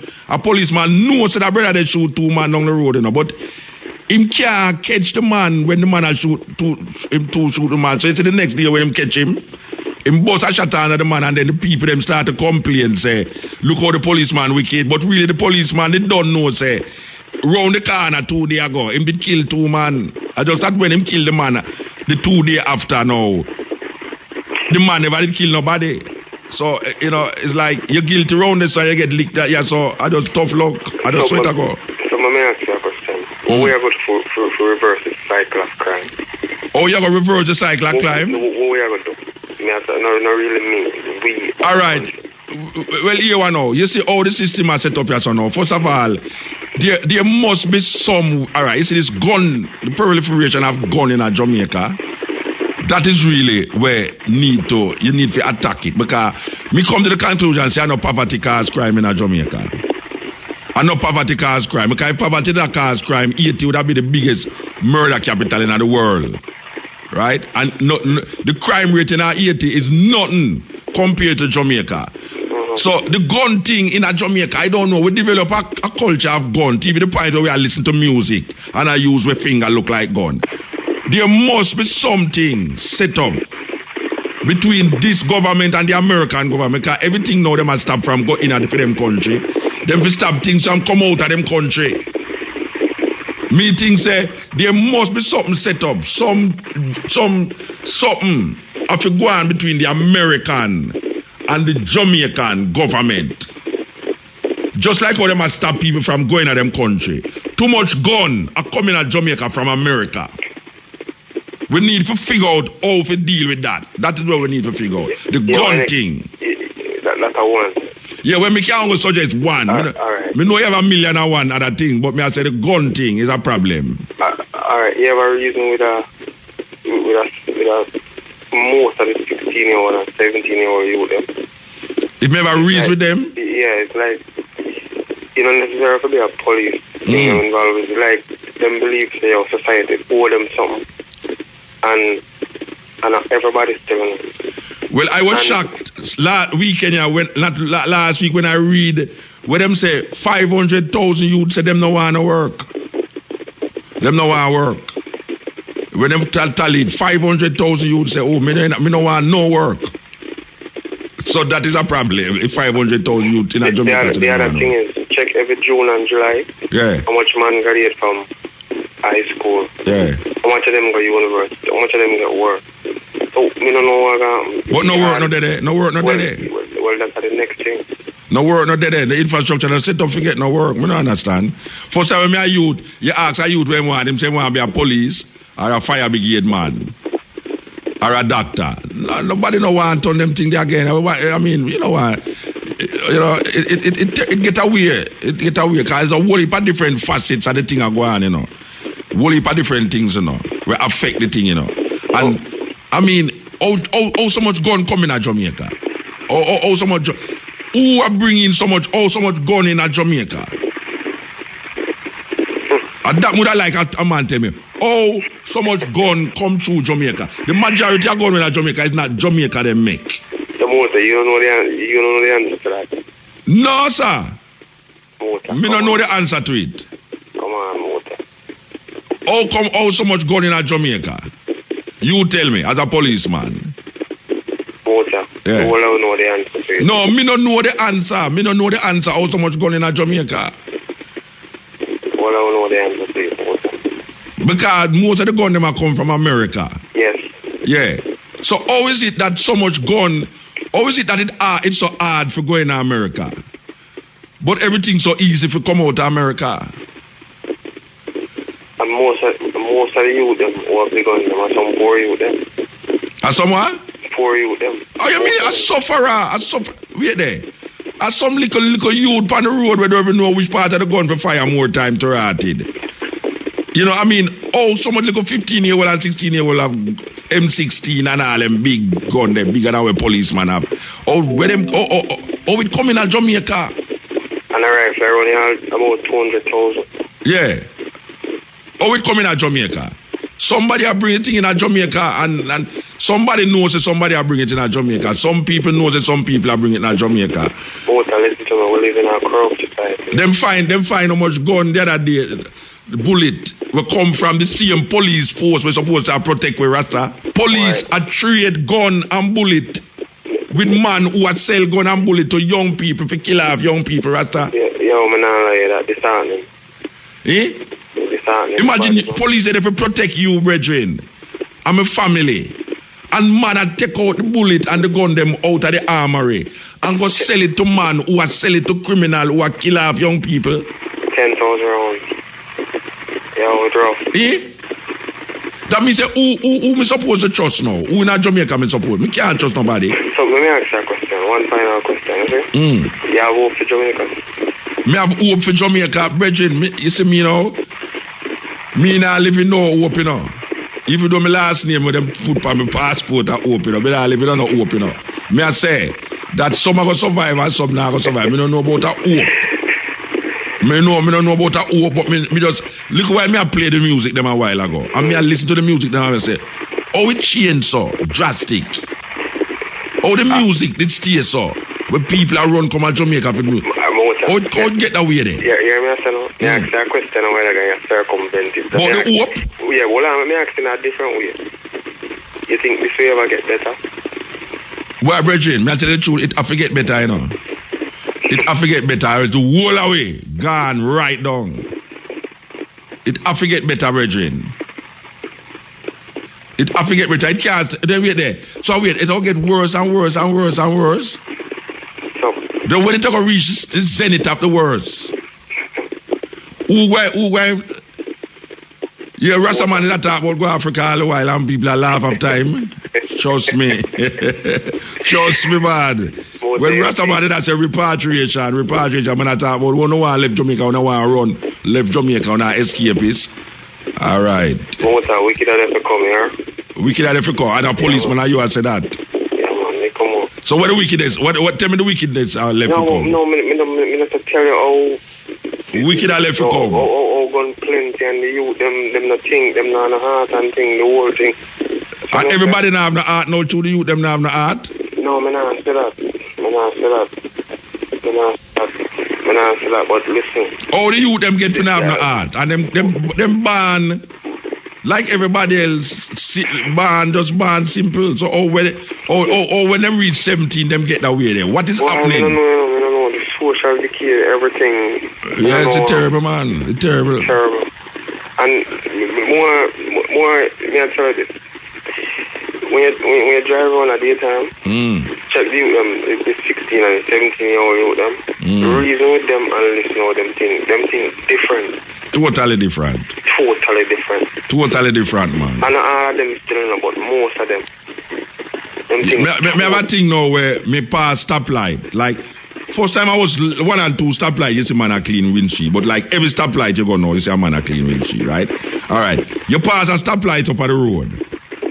knows that brother they shoot two man down the road, you know, but him can't catch the man when the man shoot the man. So it's the next day when him catch him bust a shot under the man, and then the people them start to complain, say, look how the policeman wicked. But really the policeman, they don't know, say, round the corner 2 days ago, him did kill 2 man. I just thought when him kill the man, the 2 days after now, the man never did kill nobody. So, you know, it's like, you're guilty round this, so you get licked at, yeah, so I just tough luck. I just swear to go. So, let me ask you a question. What we are going to reverse the cycle of crime? Oh, you're going to reverse the cycle of crime? What we are going to do? No, really me. All right. Well, here we know. You see how the system is set up here, so now. First of all, there must be some. All right. You see this gun, the proliferation of gun in Jamaica. That is really where you need to attack it, because me come to the conclusion say I know poverty cause crime in Jamaica. I know poverty cause crime. Because if poverty that cause crime, Haiti would have been the biggest murder capital in the world. Right? And the crime rate in Haiti is nothing compared to Jamaica. So the gun thing in Jamaica, I don't know. We develop a culture of gun, even the point where we are listening to music and I use my finger look like gun. There must be something set up between this government and the American government, because everything now they must stop from going into them country. Them will stop things from come out of them country. Me think say there must be something set up, something of a go on between the American and the Jamaican government. Just like how they must stop people from going to them country. Too much gun are coming at Jamaica from America. We need to figure out how to deal with that. That is what we need to figure out. The gun thing. That's a one. Yeah, when me can't go suggest one. All right. Me know you have 1,000,001 other thing, but me I say the gun thing is a problem. All right. You have a reason with a most of the 16-year-old and 17-year-old youth. If me have a reason with them? Yeah, it's like you don't necessarily have to be a police thing involved. It's like them believe their society owe them something. And everybody's telling them. Well, I was shocked last weekend, last week when I read where them say 500,000 youth say them no want to work. Them no want to work. When them tally it, 500,000 youth say, oh, me no want no work. So that is a problem. If 500,000 youth in a Jamaica. The other thing is, check every June and July. Yeah. How much man graduate from high school. Yeah. How much of them go university? How much of them get work? So, me don't know what no work, no there. No work, no there. Well, that's the next thing. No work, no there. The infrastructure, the set up, forget no work. Me don't understand. First time when me a youth, you ask a youth when want him say want to be a police or a fire brigade man or a doctor. Nobody no want to turn them thing there again. I mean, you know what? It get away. It get away because there's a whole heap of different facets of the thing are going on, you know. Whole heap of different things, you know, will affect the thing, you know. And I mean, how so much gun coming at Jamaica? How so much? Who are bringing so much gun in at Jamaica? And that would I like a man tell me. Oh, so much gun come through Jamaica. The majority of gun in Jamaica is not Jamaica they make. The motor, you don't know the answer to that. No, sir. Motor, me don't know the answer to it. Come on, motor. How so much gun in Jamaica? You tell me, as a policeman. Motor. Yeah. You will know the answer to it. No, me don't know the answer. Me don't know the answer how so much gun in Jamaica. You will know the answer to it, motor. Because most of the gun them are come from America. Yes. Yeah. So how is it that so much gun, how is it that it's so hard for going to America? But everything's so easy for come out to America? And most of the youth them who have the gun them are some poor youth them. Are some what? Poor youth them. Oh, you mean a sufferer? Wait there. Are some little youth on the road where they don't even know which part of the gun for fire more time to rot it? You know, I mean, somebody like a 15-year-old and 16-year-old have M16 and all them big gun, them bigger than a policeman have. It come in at Jamaica. And a rifle only about 200,000. Yeah. It come in at Jamaica. Somebody are bringing it in at Jamaica and somebody knows that somebody are bringing it in at Jamaica. Some people know that some people are bringing it in at Jamaica. Listen to me, we live in a corrupt society. Them find how much gun the other day. The bullet will come from the same police force we're supposed to protect with Rasta. Police are trade gun and bullet with man who are sell gun and bullet to young people for kill off young people, Rasta. Yeah, man, that disheartening. Eh? Disheartening. Imagine police are there to protect you, brethren. I'm a family. And man I take out the bullet and the gun them out of the armory and go sell it to man who are sell it to criminal who are kill off young people. 10,000 rounds. Yeah, it's rough. Eh? That means who me supposed to trust now? Who in a Jamaica me suppose? Me can't trust nobody. So let me ask you a question. One final question, okay? You have hope for Jamaica? Me have hope for Jamaica, brethren. You see me now? Me not living no hope, you know. Even though my last name with them put on my passport are open, but I live in no hope, you know. Me I say that some are gonna survive and some not gonna survive. Me don't know about that hope. Me don't know about that hope, but me just look why me I play the music them a while ago. And me I listen to the music them and I say, it changed so drastic. The music did stay so. Where people are run come to Jamaica for music. It get that way there. Yeah, me ask you ask that question a while ago, you circumvent it. But the hope? Yeah, well, I'm asking a different way. You think this way ever get better? Well, brethren, me I tell you the truth, it I forget better, you know. It I forget better, it's wall away, gone right down. It I forget better, brethren. It I forget better, it can't, then wait there. So wait, it'll get worse and worse and worse and worse. So, then when it'll reach the zenith of the worst. Yeah, Rasta man that talk about go Africa all the while and people are laugh of time. Trust me. Trust me, man. When Rasta man that's a repatriation man I talk about, we don't want to leave Jamaica, we don't want to run, left Jamaica on our escapists. All right. Muta, wicked are there to come here. Wicked are there to come. And a policeman and you have said that. Yeah, man, they come up. So what the wickedness? What tell me the wickedness are left to come? No, me not to tell you how wicked are left to come. Gun plenty and the youth, them not think, them not have no heart and thing, the whole thing. And everybody not have no heart now to the youth, them not have no heart? No, me not say that. Me not say that, but listen. The youth them get to not have no heart. And them born like everybody else, born simple. So when them reach 17, them get that way there. What is happening? No, the social decay, everything. Yeah, it's a terrible, man. It's terrible. Terrible. And more, me I tell you this. When you drive around at daytime, check the 16 and 17-year-old them. Reason with them and listen to them things different. Totally different. Totally different, man. And all of them is telling about most of them. Me have a thing now where me pass stoplight. Like, first time I was 1 and 2 stoplight, you see man a clean windshield. But like every stoplight you go now, you see a man a clean windshield, right? All right. You pass a stoplight up at the road.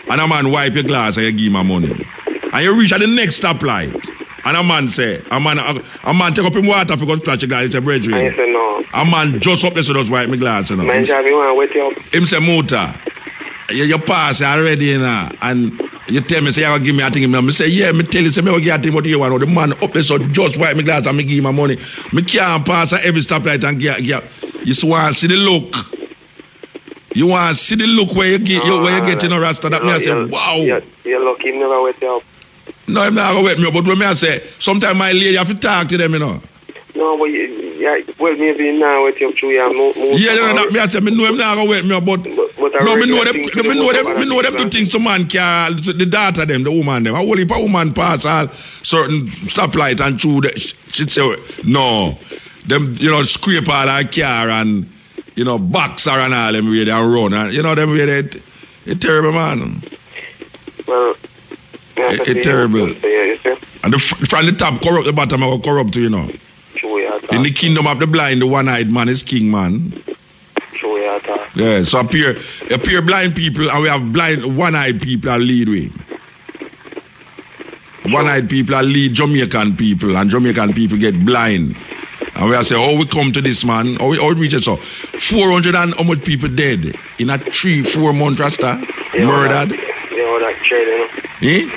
And a man wipe your glass and you give him a money. And you reach at the next stoplight. And a man say, a man take up him water for go splash your glass. He say, brethren. And he say, no. A man just up there so just wipe my glass, you know. Man, Javi, want to wait you up. Him say, muta. You pass already, you know. And you tell me, say, you give me a thing. I say, yeah, me tell you, say, me will give a thing what you want. The man up there so just wipe my glass and me give him my money. Me can't pass at every stoplight and get. You just want to see the look. You want to see the look where you get in a Rasta. That me I say, wow. You're lucky him never wet you up. No, him never wet me up. But when me I say, sometimes my lady have to talk to them, you know. No, but well, maybe now wet you up through your mouth. Yeah, no, me I say, me know him never wet me up, but no, me know them do things to man can, the daughter them, the woman them. I will if a woman pass all certain stoplight and through the, she'd say, no. Them, you know, scrape all her car and, you know, boxer and all them way they run. And, you know, them way they, it's terrible, man. Well, it's terrible. And from the top corrupt, the bottom are corrupt too, you know. True, yeah. In the kingdom of the blind, the one-eyed man is king, man. True, yeah. Yeah, so appear blind people, and we have blind one-eyed people that lead way. One-eyed people that lead Jamaican people, and Jamaican people get blind. And we are saying, we come to this man, how we reach it so. 400 and how much people dead in a 3-4 month rasta? Murdered? That trade, Eh?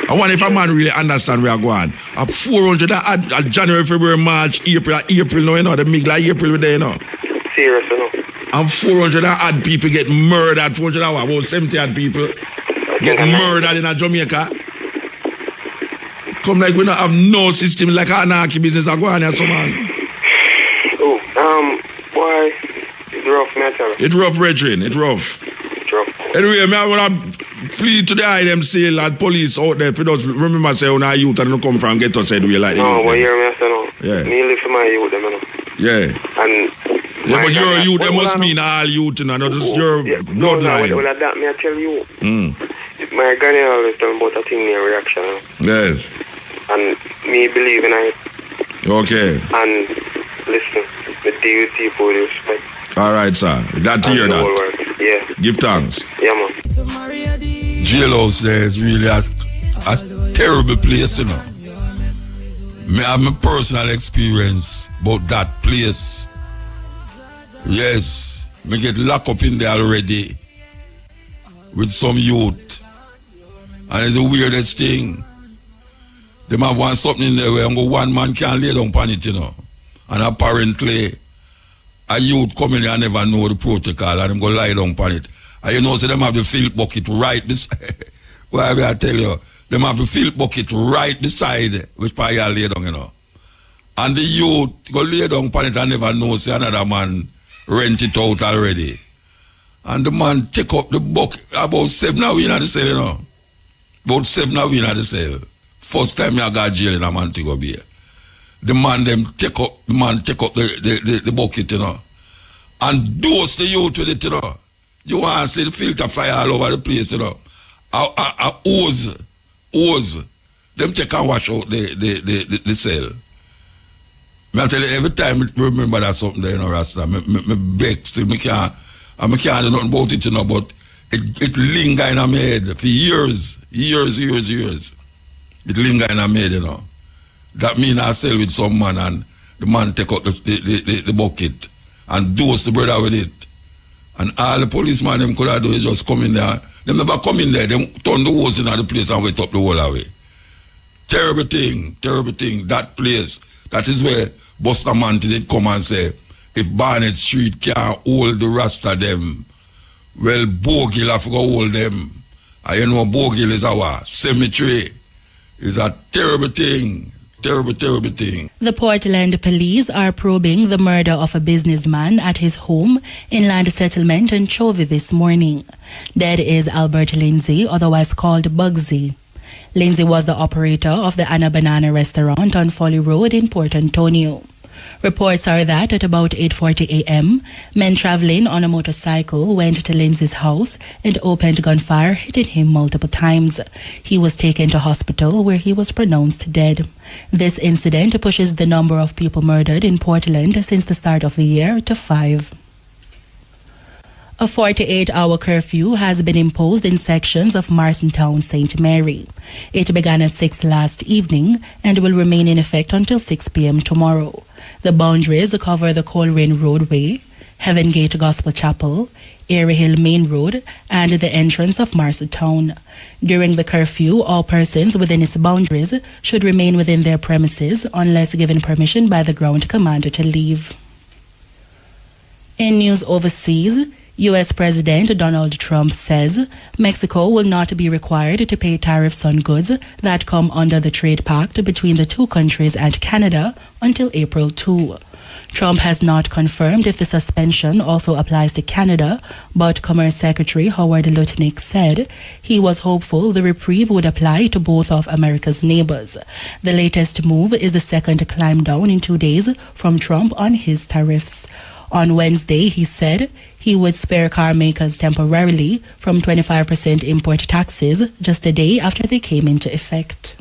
I wonder if a man really understand where I go on. 400 at January, February, March, April now, the middle of April there, Serious, And 400 odd people get murdered. 400 about 70 odd people get murdered in a Jamaica. Come like we don't have no system like anarchy business I go on here, so man. Boy, it's rough, man. It's rough, brethren. It's rough. Anyway, I want to plead to the IMC and police out there if you don't remember say on our youth and don't come from ghetto side we like no, but hear me, I say no. Yeah. Me live for my youth, them, Yeah. And yeah, but your youth, they must mean all youth, you know, not just your bloodline. No, well, that me I tell you. My granny always tell me about a thing near reaction. Yes. And me believe in it. Okay. And listen, me deal with people with respect. All right, sir. Glad to hear that. Yeah. Give thanks. Yeah, man. Jailhouse there is really a terrible place, you know. I have my personal experience about that place. Yes, me get locked up in there already with some youth. And it's the weirdest thing. They might want something in there where one man can't lay down on it, you know. And apparently, a youth come in there and never know the protocol and them go lie down on it. And you know, so them have the field bucket right beside. Why I tell you, them have the field bucket right beside which part you lay down, you know. And the youth go lay down on it and never know, say another man rent it out already. And the man take up the bucket, about 7 hours in the cell, you know. About 7 hours in the cell. First time I got jail in a man to go be here. The man take up the bucket, you know. And dose the youth with it, you know. You want to see the filter fly all over the place, you know. A hose. Them take and wash out the cell. I tell you, every time I remember that something there, you know, Rasta, me beg still, I can't do nothing about it, you know, but it linger in my head for years. It linger in my head, you know. That mean I sell with some man and the man take out the bucket and dose the brother with it. And all the policemen them could have do is just come in there. Them never come in there, them turn the hose in the place and wet up the whole away. Terrible thing. That place, that is where Buster Manti did come and say, if Barnett Street can't hold the Rasta them, well, Bogill have to go hold them. And you know, Bogill is our cemetery. It's a terrible thing. Terrible thing. The Portland police are probing the murder of a businessman at his home in land settlement in Chovy this morning. Dead is Albert Lindsay, otherwise called Bugsy. Lindsay was the operator of the Anna Banana restaurant on Folly Road in Port Antonio. Reports are that at about 8:40 a.m., men traveling on a motorcycle went to Lindsay's house and opened gunfire, hitting him multiple times. He was taken to hospital where he was pronounced dead. This incident pushes the number of people murdered in Portland since the start of the year to 5. A 48-hour curfew has been imposed in sections of Marstontown, St. Mary. It began at 6 last evening and will remain in effect until 6 p.m. tomorrow. The boundaries cover the Coleraine Roadway, Heaven Gate Gospel Chapel, Airy Hill Main Road, and the entrance of Marstontown. During the curfew, all persons within its boundaries should remain within their premises unless given permission by the ground commander to leave. In news overseas, U.S. President Donald Trump says Mexico will not be required to pay tariffs on goods that come under the trade pact between the two countries and Canada until April 2. Trump has not confirmed if the suspension also applies to Canada, but Commerce Secretary Howard Lutnick said he was hopeful the reprieve would apply to both of America's neighbors. The latest move is the second climb down in 2 days from Trump on his tariffs. On Wednesday, he said he would spare car makers temporarily from 25% import taxes just a day after they came into effect.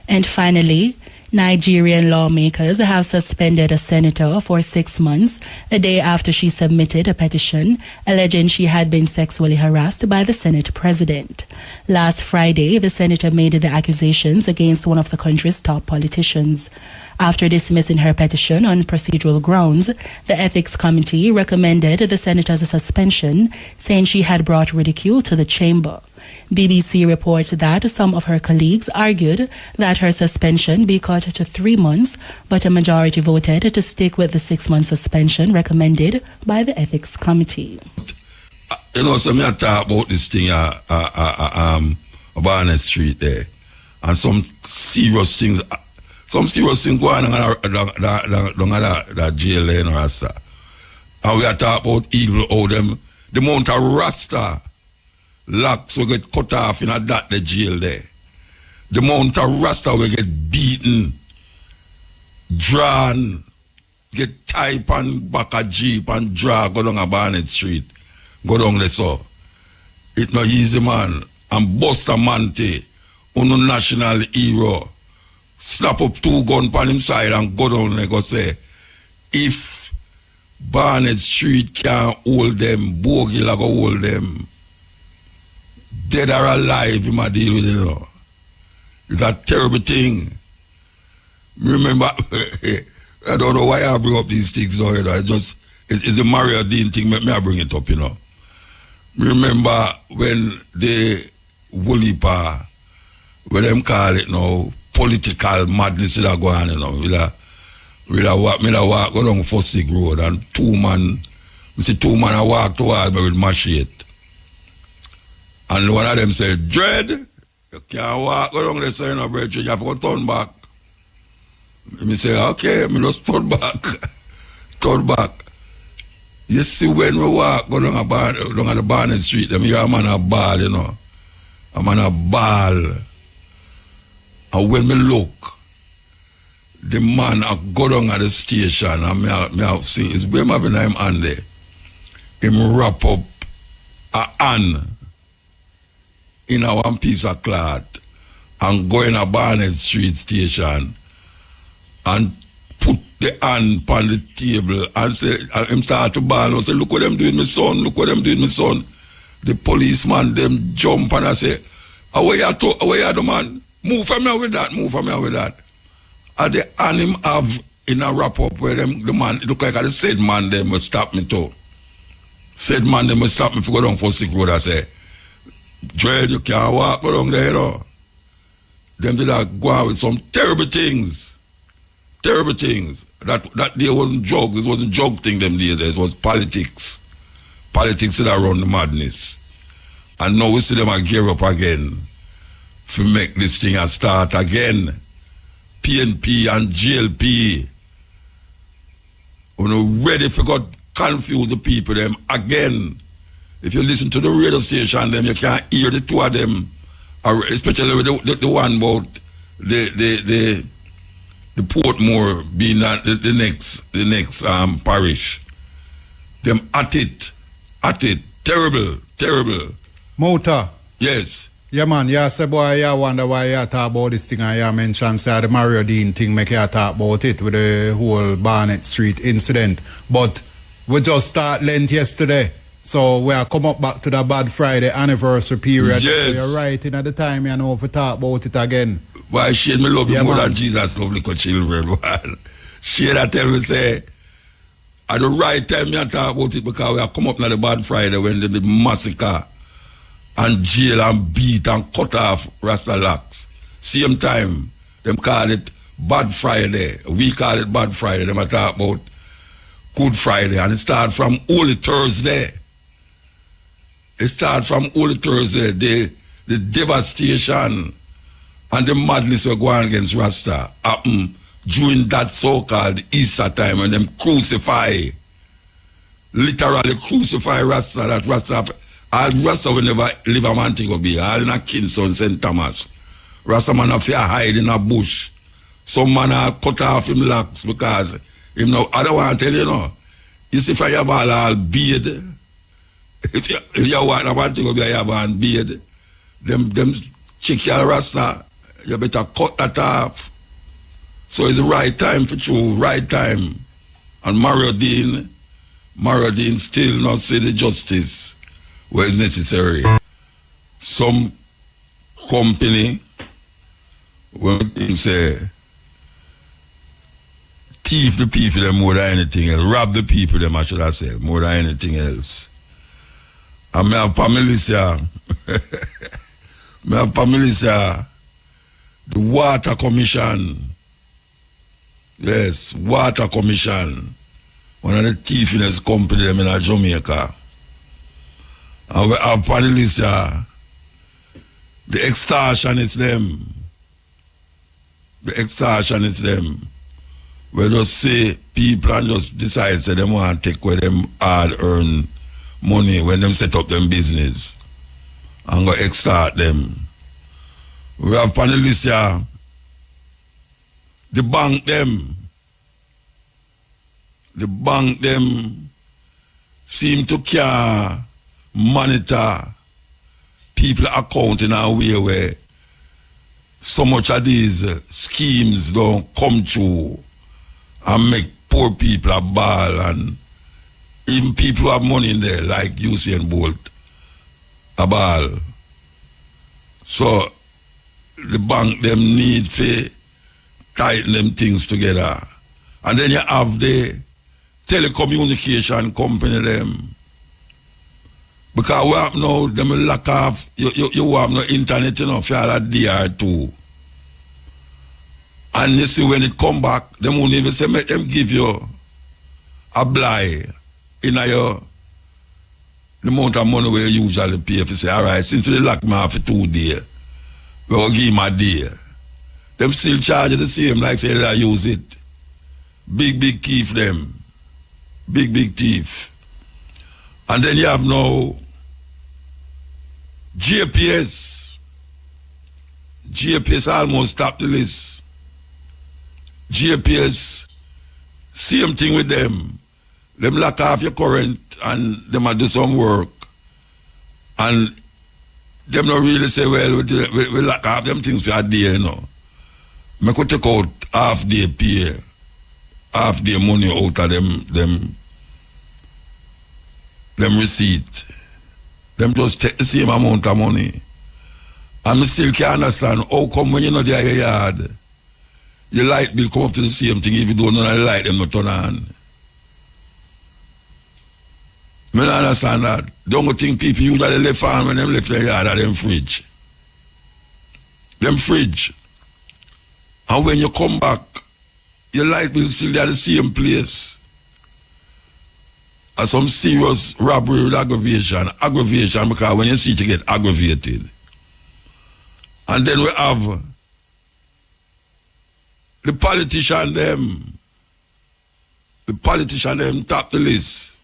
And finally, Nigerian lawmakers have suspended a senator for 6 months a day after she submitted a petition alleging she had been sexually harassed by the Senate president. Last Friday, the senator made the accusations against one of the country's top politicians. After dismissing her petition on procedural grounds, the Ethics Committee recommended the senator's suspension, saying she had brought ridicule to the chamber. BBC reports that some of her colleagues argued that her suspension be cut to 3 months, but a majority voted to stick with the 6-month suspension recommended by the Ethics Committee. You know, so me talk about this thing Barnett Street there, and some serious things going on that jail there in Rasta. And we are talking about evil, how them, the amount of Rasta locks will get cut off in the jail there. The amount of Rasta will get beaten, drawn, get tied on back a jeep and drag go down a Barnett Street, go down there so. It's not easy, man. And Buster Mante, on national hero, snap up 2 guns on him side and go down there go say, if Barnett Street can't hold them, Bogie will go hold them. Dead or alive, you might deal with it, you know. It's a terrible thing. Remember, I don't know why I bring up these things, though, you know. It's a Mario Dean thing, me I bring it up, you know. Remember when the Woolipa, what them call it now, political madness that go on, you know. With a walk go down Fosdick Road and 2 man, we see 2 man I walk towards me with machete. And one of them said, Dread, you can't walk go down there, so you know, brethren, you have to go turn back. Me say, okay, me just turn back. Turn back. You see, when we walk go down the Barnett Street, them hear a man a ball, you know. A man a ball. And when me look, the man a go down at the station, and me have seen, it's where my him hand there. Him wrap up a hand in a one piece of cloth and go in a Barnett Street station and put the hand on the table and say, and him start to bawl and say, look what them doing, my son, look what them doing, my son. The policeman, them jump and I say, away you do, man. Move from here with that, move from here with that. And the hand him have in a wrap up where them, the man, it look like I said man, them will stop me too. Said man, them will stop me for go down for Sick Road, I say. Dread, you can't walk down there, you know. Them did go out with some terrible things. Terrible things. That day wasn't drugs, it wasn't drug thing them days, it was politics. Politics that run the madness. And now we see them gear up again to make this thing a start again. PNP and GLP. We're ready for God confuse the people them again. If you listen to the radio station, them you can't hear the two of them, especially with the one about the Portmore being the next parish. Them at it, terrible. Muta. Yes. Yeah, man, yeah, say boy, yeah, wonder why you talk about this thing and you mentioned, say, the Mario Dean thing, make you talk about it with the whole Barnett Street incident. But we just start Lent yesterday. So we are come up back to the Bad Friday anniversary period. Yes. So you're right, at the time, you know, if we talk about it again. Why, Shane, me love you more man. than Jesus love little children, man. Shane, I tell me, say, at the right time, me talk about it because we are come up to the Bad Friday when they did massacre and jail and beat and cut off Rasta locks. Same time, them call it Bad Friday. We call it Bad Friday. Them talk about Good Friday. And it starts from Holy Thursday. It starts from Holy Thursday. The devastation and the madness we're going against Rasta happen during that so-called Easter time when them literally crucify Rasta. That Rasta will never live a man thing will be. All in a Kingston, St. Thomas. Rasta man have to hide in a bush. Some man have cut off him locks because him know, I don't want to tell you, know. You see if I have all beard, if you want a man thing will be a have and beard, them chick your Rasta, you better cut that off. So it's the right time for true, right time. And Mario Dean still not see the justice where it's necessary. Some company will say thief the people them more than anything else, rob the people them, I should have said, more than anything else. And me have family here. Me have family here. The Water Commission. Yes, Water Commission. One of the thiefiness company them in Jamaica. And we have panelists here. The extortionists them. The extortionists them. We just say people and just decide say them want to take away them hard earned money when them set up them business and go extort them. We have panelists here. The bank them seem to care monitor people account in a way where so much of these schemes don't come true and make poor people a ball, and even people who have money in there like Usain Bolt a ball. So the bank them need to tighten them things together. And then you have the telecommunication company them. Because we have now, them lack of, you have no internet, you know, for all that DR2. And you see when it come back, them won't even say, make them give you a blight in your, the amount of money we usually pay. If you say, all right, since we lock me off for 2 days, we will give him a day. Them still charge the same, like say they use it. Big thief them. Big thief. And then you have now GPS. GPS almost top the list. GPS, same thing with them. Them lock off your current and them a do some work. And them not really say, well, we lock off them things for a day, you know. I could take out half day pay, half day money out of them receipt. Them just take the same amount of money. And I still can't understand how come when you're not there in your yard, your light bill come up to the same thing even though none of the light them not turn on. I don't understand that. Don't think people usually left on when them left their yard at them fridge. Them fridge. And when you come back, your light bill still at the same place. And some serious robbery with aggravation. Aggravation because when you see it, you get aggravated. And then we have the politician them. The politician them top the list.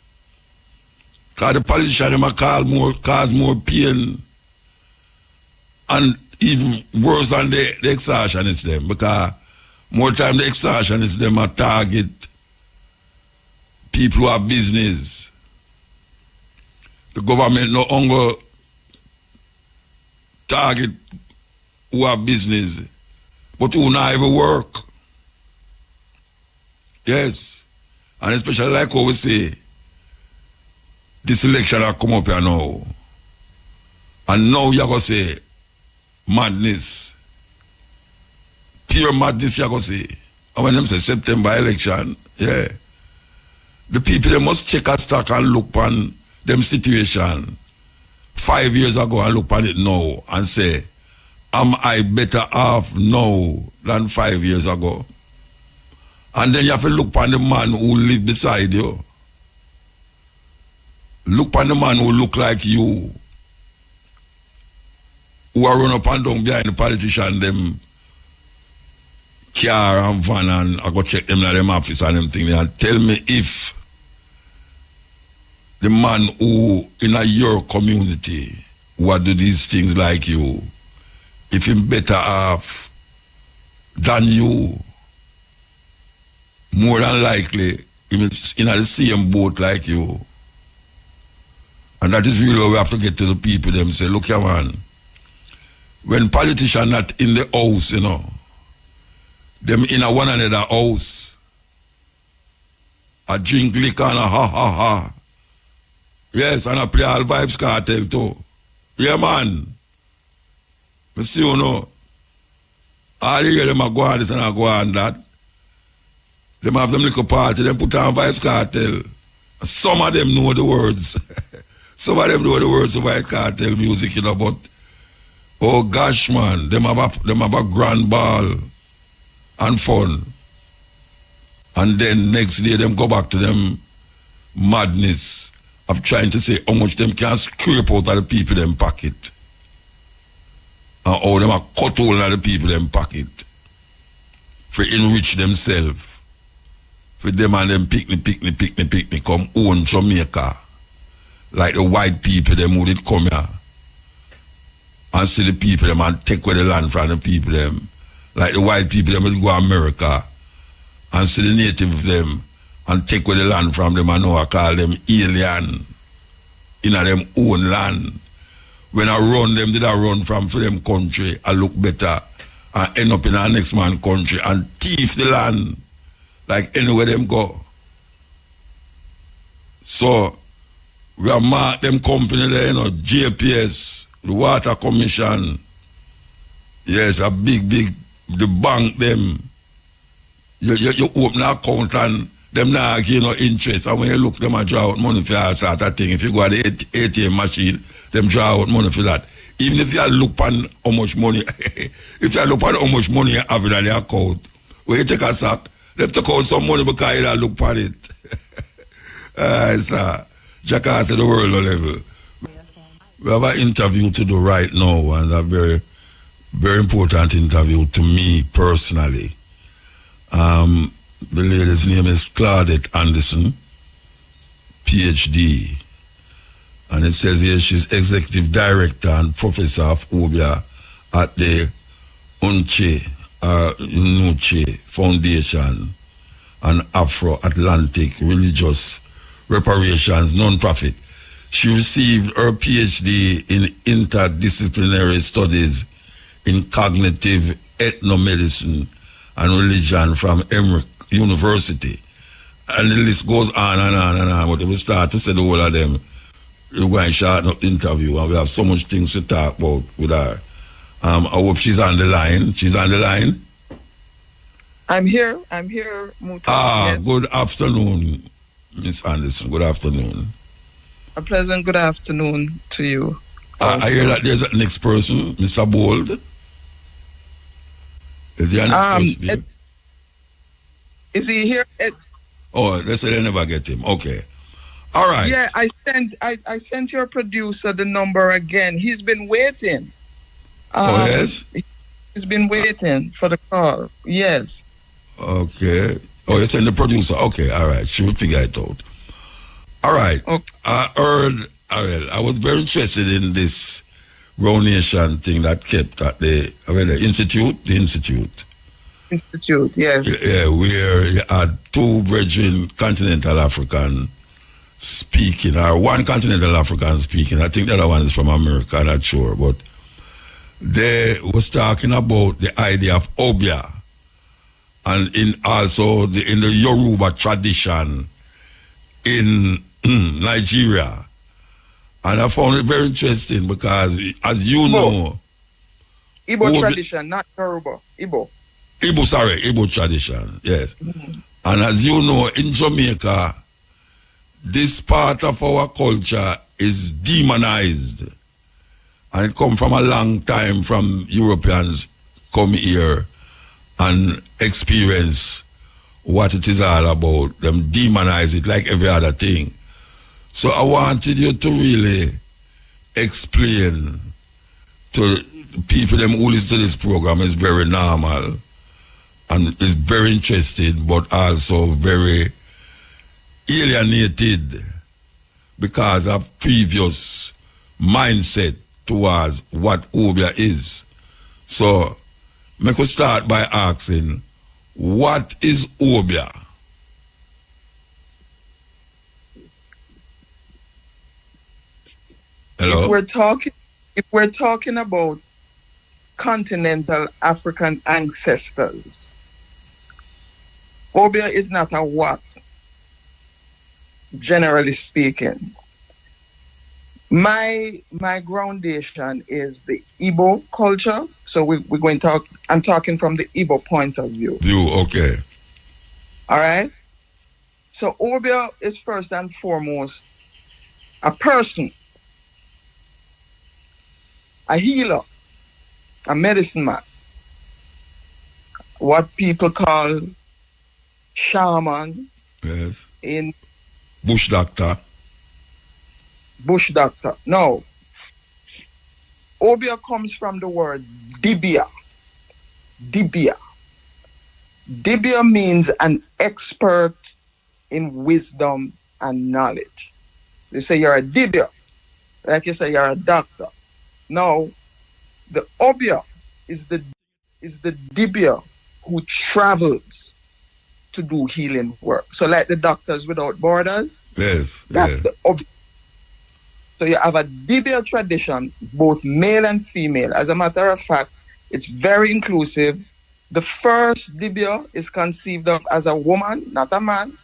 Because the politician them cause more pain and even worse than the extortionists them. Because more time the extortionists them are target people who have business. The government no longer target who have business, but who not even work. Yes. And especially like how we say, this election have come up here now. And now you're going to say, madness. Pure madness you're going to say. And when them say September election, yeah. The people, they must check a stock and look on them situation 5 years ago and look on it now and say, am I better off now than 5 years ago? And then you have to look on the man who live beside you. Look on the man who look like you. Who are run up and down behind the politician, them car and van, and I go check them in them office and them thing and tell me if the man who in your community who do these things like you, if him better off than you, more than likely him is in the same boat like you. And that is really what we have to get to the people them say, look here man, when politicians not in the house, you know, them in a one another house. I drink liquor and a ha ha ha. Yes, and I play all Vibes Cartel too. Yeah, man. I see you know. All you hear them a go on this and a go on that. Them have them little party, them put on Vibes Cartel. Some of them know the words. Some of them know the words of Vibes Cartel music, you know, but oh gosh, man, them have a grand ball and fun. And then next day them go back to them madness of trying to say how much them can scrape out of the people them pocket. And how them a cut hole of the people them pocket. For enrich themselves. For them and them picnic come own Jamaica. Like the white people them who did come here. And see the people them and take away the land from the people them. Like the white people them would go to America. And see the native them and take away the land from them and now I call them alien in a them own land. When I run them, did I run from for them country, I look better and end up in our next man country and thief the land like anywhere them go. So we are mark them company there, you know, JPS, the Water Commission. Yes, a big, the bank them. You open an account and them now give no interest. And when you look, them a draw out money for that sort of thing. If you go at the ATM machine, them draw out money for that. Even if you look on how much money, if you look on how much money you have in the account, when you take a sack, them take out some money because you don't look at it. It's a jackass at the world level. We have an interview to do right now, and a very, very important interview to me personally. The lady's name is Claudette Anderson, PhD. And it says here she's executive director and professor of Obia at the Unuche Foundation and Afro-Atlantic Religious Reparations non-profit. She received her PhD in interdisciplinary studies in cognitive ethnomedicine and religion from Emory University. And the list goes on and on and on. But if we start to say the whole of them, we're going to shorten up the interview and we have so much things to talk about with her. I hope she's on the line. She's on the line? I'm here, Muta. Yes. Good afternoon, Miss Anderson. Good afternoon. A pleasant good afternoon to you. I hear that there's a next person, Mr. Bold. Is there a next person? Is he here? Oh, they said they never get him. Okay. All right. Yeah, I sent your producer the number again. He's been waiting. Yes? He's been waiting for the call. Yes. Okay. Oh, you sent the producer. Okay, all right. She will figure it out. All right. Okay. I was very interested in this Grown Nation thing that kept at the Institute. The Institute. Institute, yes. Yeah, where you had two brethren, continental African speaking, or one continental African speaking. I think the other one is from America, I'm not sure. But they was talking about the idea of Obia. And in the Yoruba tradition in Nigeria. And I found it very interesting because, as you know... Igbo tradition, not Yoruba. Igbo tradition, yes. Mm-hmm. And as you know, in Jamaica, this part of our culture is demonized. And it comes from a long time from Europeans come here and experience what it is all about. Them demonize it like every other thing. So I wanted you to really explain to people them who listen to this program is very normal and is very interested but also very alienated because of previous mindset towards what Obia is. So I could start by asking, what is Obia? Hello? If we're talking about continental African ancestors, Obia is not a what, generally speaking. My groundation is the Igbo culture. So we're going to talk, I'm talking from the Igbo point of view. Okay. All right? So Obia is first and foremost a person, a healer, a medicine man, what people call shaman. Yes. In Bush doctor. Bush doctor. No. Obia comes from the word dibia. Dibia. Dibia means an expert in wisdom and knowledge. They say you're a dibia, like you say you're a doctor. No, the obia is the dibia who travels to do healing work. So like the Doctors Without Borders, that's the obia. So you have a dibia tradition, both male and female. As a matter of fact, it's very inclusive. The first dibia is conceived of as a woman, not a man.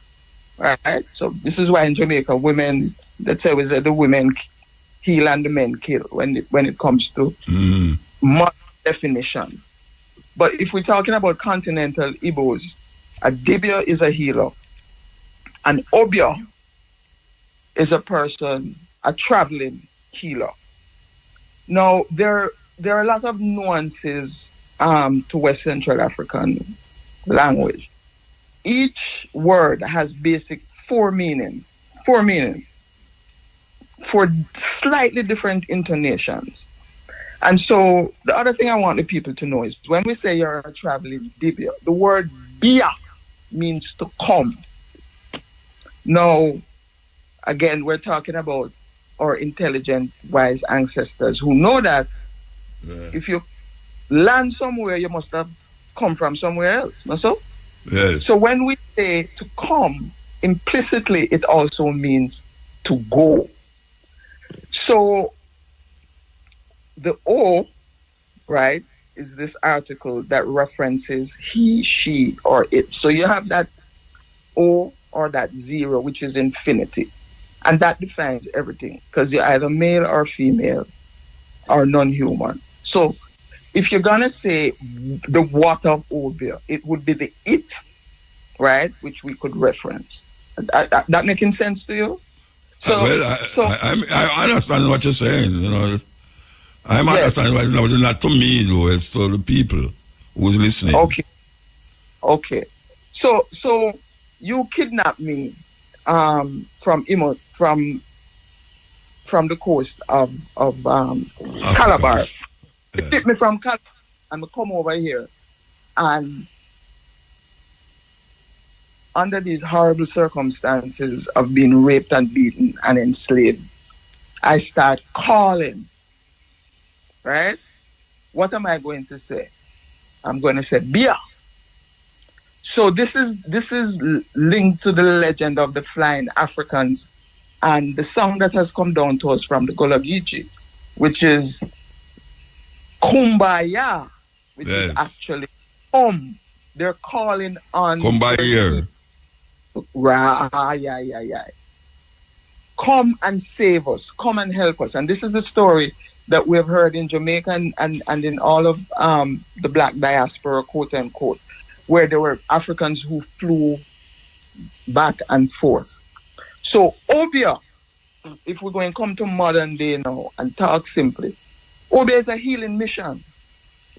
Right? So this is why in Jamaica, women, let's say we say the women heal and the men kill when it comes to modern definitions. But if we're talking about continental Igbos, a dibia is a healer. An obia is a person, a traveling healer. Now, there are a lot of nuances to West Central African language. Each word has basic four meanings, for slightly different intonations. And so the other thing I want the people to know is when we say you're a traveling dibia, the word bia means to come. Now, again, we're talking about our intelligent, wise ancestors who know that if you land somewhere, you must have come from somewhere else. No, so? Yes. So when we say to come, implicitly it also means to go. So the O, right, is this article that references he, she, or it. So you have that O or that zero, which is infinity. And that defines everything because you're either male or female or non-human. So if you're going to say the what of Obia, it would be the it, right, which we could reference. That making sense to you? So, I understand what you're saying, you know. I'm understanding what it's not to me, though, it's to the people who's listening. Okay. So you kidnapped me from the coast of Calabar. You took me from Calabar and I come over here, and under these horrible circumstances of being raped and beaten and enslaved, I start calling, right? What am I going to say? I'm going to say Bia. So this is linked to the legend of the flying Africans and the song that has come down to us from the Golagiji, which is Kumbaya, which is actually they're calling on Kumbaya. Yeah. Come and save us. Come and help us. And this is a story that we have heard in Jamaica and in all of the black diaspora, quote unquote, where there were Africans who flew back and forth. So Obia, if we're going to come to modern day now and talk simply, Obia is a healing mission.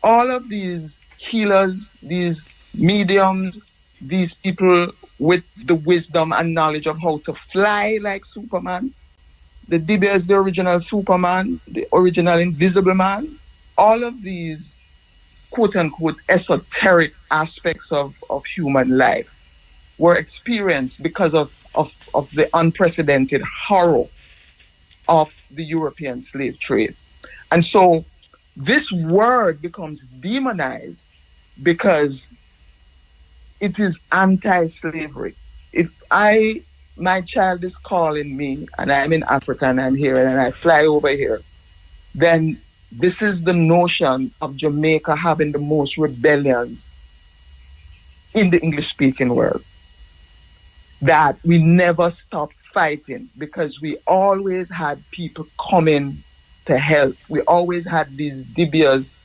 All of these healers, these mediums, these people with the wisdom and knowledge of how to fly like Superman. The Dibia is the original Superman, the original Invisible Man. All of these quote-unquote esoteric aspects of human life were experienced because of the unprecedented horror of the European slave trade. And so this word becomes demonized because it is anti-slavery. If my child is calling me and I'm in Africa and I'm here and I fly over here, then this is the notion of Jamaica having the most rebellions in the English-speaking world, that we never stopped fighting because we always had people coming to help. We always had these dibias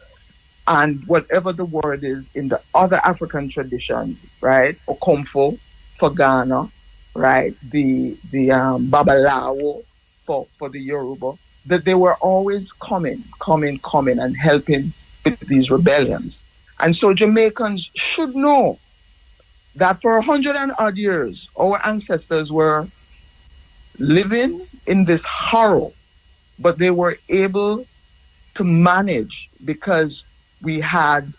and whatever the word is in the other African traditions, right? Okomfo for Ghana, right? The Babalawo for the Yoruba, that they were always coming and helping with these rebellions. And so Jamaicans should know that for 100 and odd years, our ancestors were living in this horror, but they were able to manage because we had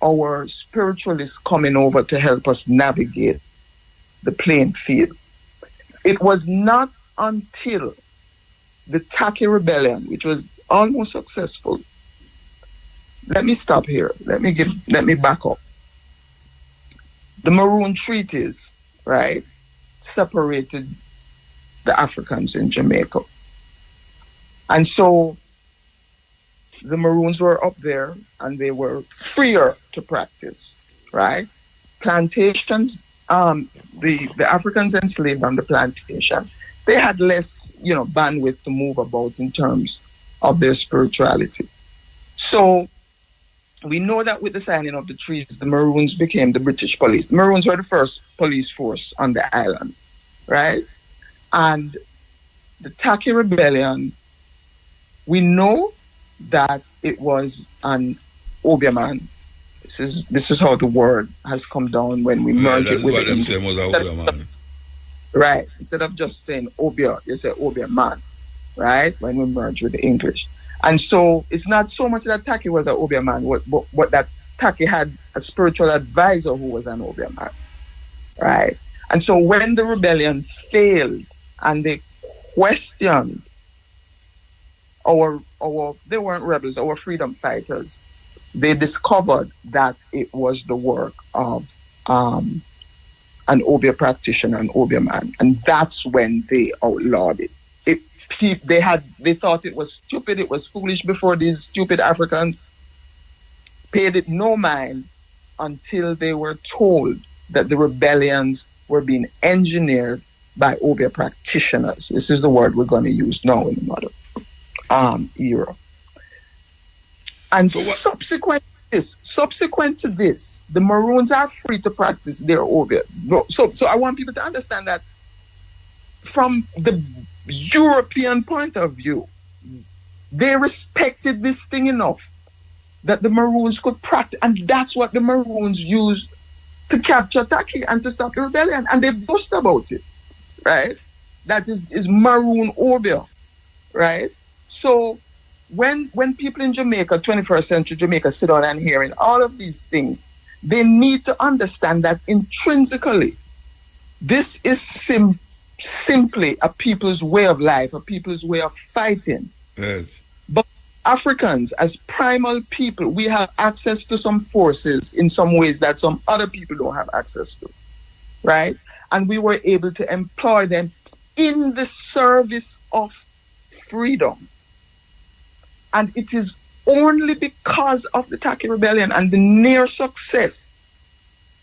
our spiritualists coming over to help us navigate the playing field. It was not until the Taki Rebellion, which was almost successful. Let me stop here. Let me back up. The Maroon Treaties, right, separated the Africans in Jamaica. And so the Maroons were up there and they were freer to practice, right? Plantations, the Africans enslaved on the plantation, they had less, bandwidth to move about in terms of their spirituality. So we know that with the signing of the treaties, the Maroons became the British police. The Maroons were the first police force on the island, right? And the Taki Rebellion, we know that it was an Obeah. This is how the word has come down when we merge it with what them saying was a Obeah. Right. Instead of just saying Obeah, you say Obeah man, right? When we merge with the English. And so it's not so much that Taki was an Obeah man, but that Taki had a spiritual advisor who was an Obeah man, right? And so when the rebellion failed and they questioned they weren't rebels, our freedom fighters, they discovered that it was the work of an Obeah practitioner, an Obeah man, and that's when they outlawed it. They thought it was stupid, it was foolish before. These stupid Africans paid it no mind until they were told that the rebellions were being engineered by Obeah practitioners. This is the word we're going to use now in the modern era. And so subsequent to this, the Maroons are free to practice their Obeah. So I want people to understand that from the European point of view, they respected this thing enough that the Maroons could practice, and that's what the Maroons used to capture Taki and to stop the rebellion, and they boast about it, right? That is Maroon Obeah, right? So when people in Jamaica, 21st century Jamaica, sit down and hearing all of these things, they need to understand that intrinsically, this is simply a people's way of life, a people's way of fighting. Yes. But Africans, as primal people, we have access to some forces in some ways that some other people don't have access to, right? And we were able to employ them in the service of freedom. And it is only because of the Taki Rebellion and the near success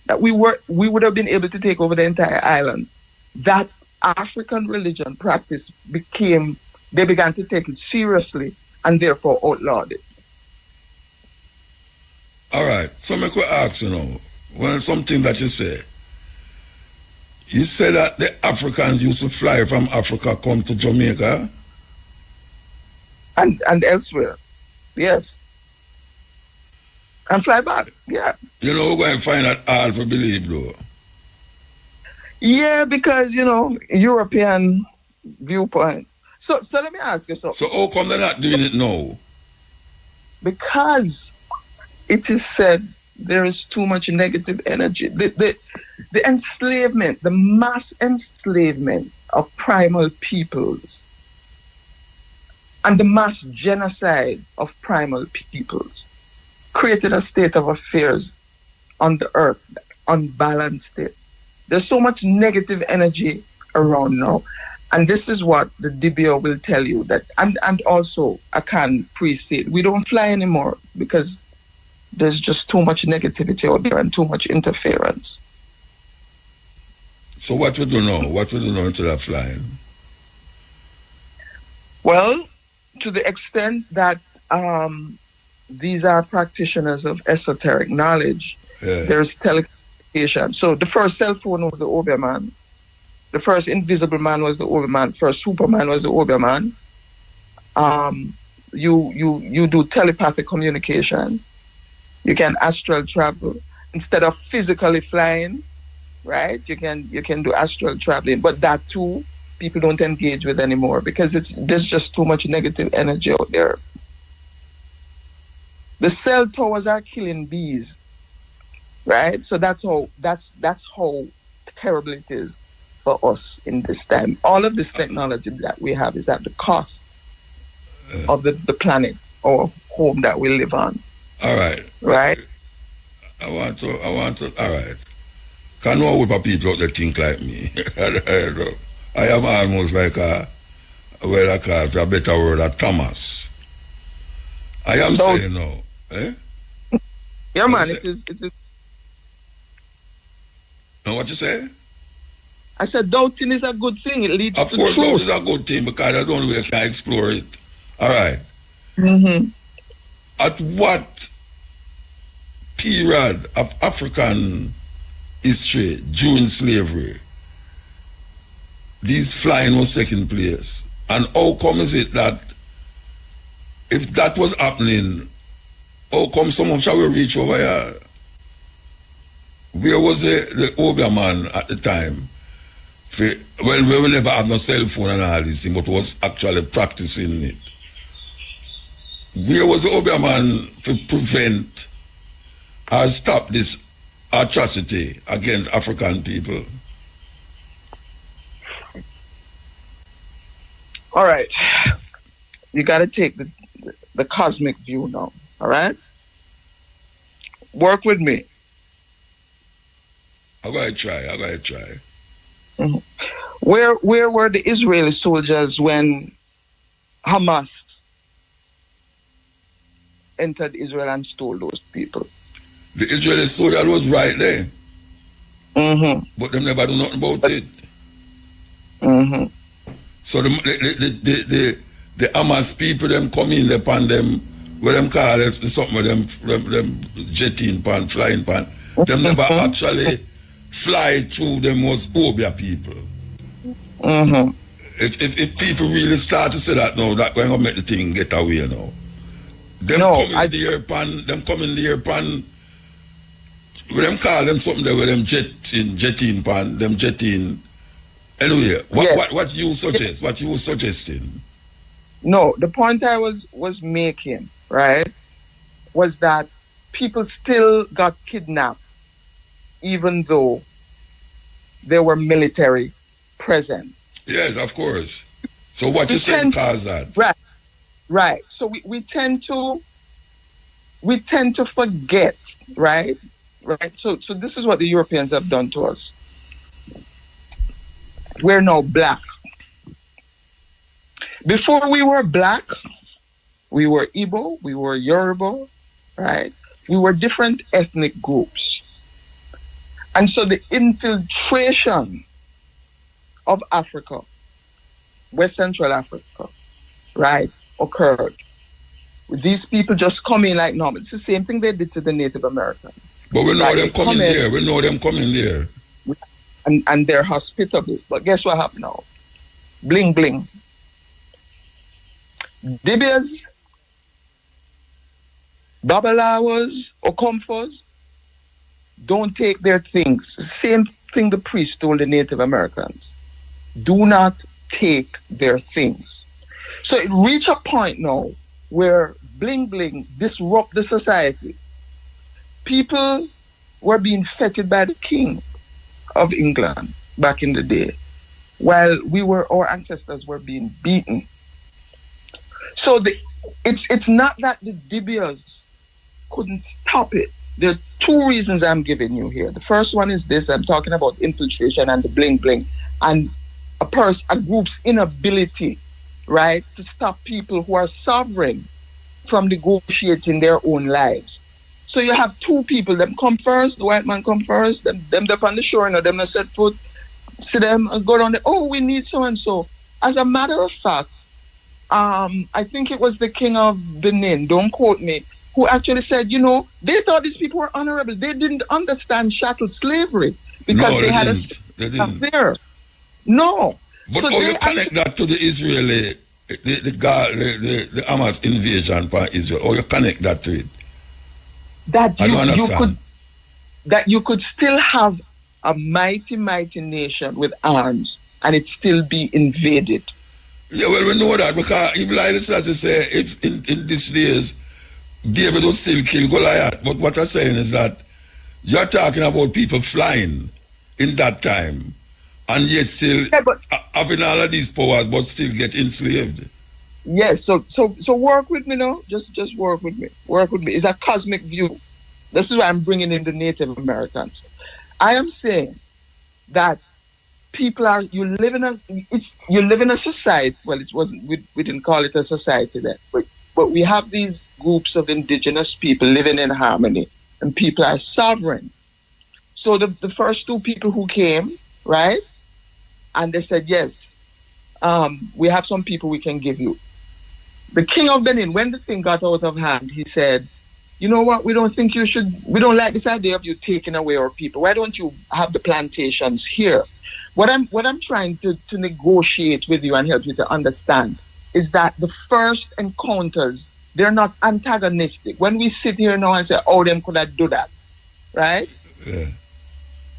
that we would have been able to take over the entire island, that African religion practice they began to take it seriously and therefore outlawed it. All right, so I could ask something that you say that the Africans used to fly from Africa, come to Jamaica? And elsewhere, yes. And fly back, yeah. We're going to find that hard to believe, though. Yeah, because, European viewpoint. So let me ask you something. So how come they're not doing it now? Because it is said there is too much negative energy. The enslavement, the mass enslavement of primal peoples and the mass genocide of primal peoples created a state of affairs on the earth, unbalanced state. There's so much negative energy around now. And this is what the DBO will tell you, that, and also I can pre-state, we don't fly anymore because there's just too much negativity out there and too much interference. So what we do now? What we do now instead of flying? Well, to the extent that these are practitioners of esoteric knowledge, there's telecommunication. So the first cell phone was the Obeah. The first invisible man was the Obeah. First Superman was the Obeah. You do telepathic communication. You can astral travel instead of physically flying, right? You can do astral traveling, but that too people don't engage with anymore because there's just too much negative energy out there. The cell towers are killing bees, right? So that's how terrible it is for us in this time. All of this technology that we have is at the cost of the planet or home that we live on. All right. Right? I want to, all right. Can no group of people out there think like me? I am almost like a better word, a Thomas. I am saying no. Eh? Yeah, man, it is. Know what you say? I said doubting is a good thing. It leads to truth. Of course, doubt is a good thing because I don't know where I can explore it. All right. Mm-hmm. At what period of African history during slavery these flying was taking place? And how come is it that if that was happening, how come some of shall we reach over here? Where was the Obeah man at the time? Well, we never have no cell phone and all this thing, but was actually practicing it. Where was the Obeah man to prevent or stop this atrocity against African people? All right. You got to take the cosmic view now. All right? Work with me. I'm going to try. Mm-hmm. Where were the Israeli soldiers when Hamas entered Israel and stole those people? The Israeli soldier was right there. Mm-hmm. But them never do nothing about it. Mm-hmm. So the Hamas people, them come in upon them, where them call it, something with them jetting pan, flying pan. Them never actually fly through them was Obeah people. Mm-hmm. If people really start to say that now, that going to make the thing get away now. Them come in the air pan, where them call them something there, where them jetting pan, them jetting. Anyway, what you suggest? What you suggesting? No, the point I was making, right, was that people still got kidnapped, even though there were military present. Yes, of course. So what you saying cause that? Right. So we tend to forget, right? So this is what the Europeans have done to us. We're now black. Before we were black, we were Igbo, we were Yoruba, right? We were different ethnic groups. And so the infiltration of Africa, West Central Africa, right, occurred. These people just come in like normal. It's the same thing they did to the Native Americans. But we know them coming there. We know them coming there. And they're hospitable. But guess what happened now? Bling, bling. Dibias, Babalawas, Okomfos, don't take their things. Same thing the priest told the Native Americans. Do not take their things. So it reached a point now where bling bling disrupt the society. People were being feted by the king of England back in the day, while our ancestors were being beaten. So it's not that the Dibias couldn't stop it. There are two reasons I'm giving you here. The first one is this: I'm talking about infiltration and the bling bling, and a group's inability, right, to stop people who are sovereign from negotiating their own lives. So you have two people, them come first, the white man come first, them up on the shore, them not set foot, see them and go down there, oh, we need so and so. As a matter of fact, I think it was the king of Benin, don't quote me, who actually said, you know, they thought these people were honorable. They didn't understand chattel slavery because No, they had they didn't. there. No. But So how you they connect that to the Israeli, the Hamas invasion by Israel? How you connect that to it? that I don't you understand. could that you could still have a mighty nation with arms and it still be invaded. Yeah, well, we know that because even like this, as I say, if in these days, David would still kill Goliath. But what I'm saying is that you're talking about people flying in that time and yet still having all of these powers but still get enslaved. Yes, so work with me now. Just work with me. Work with me. It's a cosmic view. This is why I'm bringing in the Native Americans. I am saying that you live in a society. Well, it wasn't. We didn't call it a society then, but we have these groups of indigenous people living in harmony, and people are sovereign. So the first two people who came, right, and they said yes, we have some people we can give you. The king of Benin, when the thing got out of hand, he said, you know what, we don't like this idea of you taking away our people. Why don't you have the plantations here? What I'm trying to negotiate with you and help you to understand is that the first encounters, they're not antagonistic. When we sit here now and say, oh, them could have do that, right? Yeah.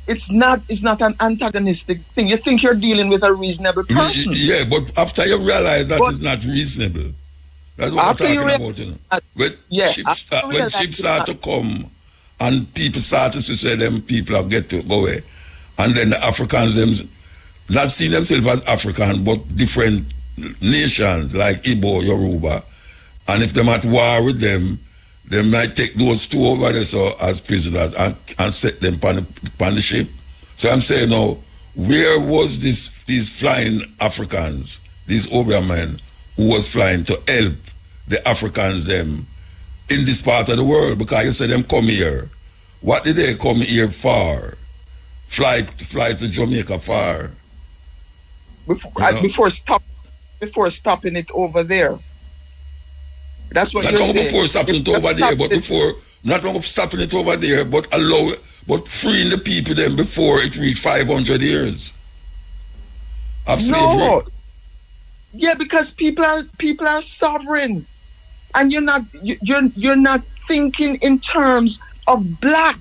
It's not an antagonistic thing. You think you're dealing with a reasonable person. Yeah, but after you realize that it's not reasonable, that's what I'm talking about, you know. When ships start to come and people start to say them people are get to go away, and then the Africans them not seeing themselves as African but different nations like Igbo, Yoruba, and if them at war with them, they might take those two over there so as prisoners and set them on the ship. So I'm saying now, where was these flying Africans, these Obra men who was flying to help the Africans them in this part of the world? Because you said them come here. What did they come here for? Fly to Jamaica for? Before stopping it over there. That's what you're saying. Before stopping it over there, but before not long stopping it over there, but freeing the people then before it reached 500 years of slavery. No. Yeah, because people are sovereign, and you're not thinking in terms of black.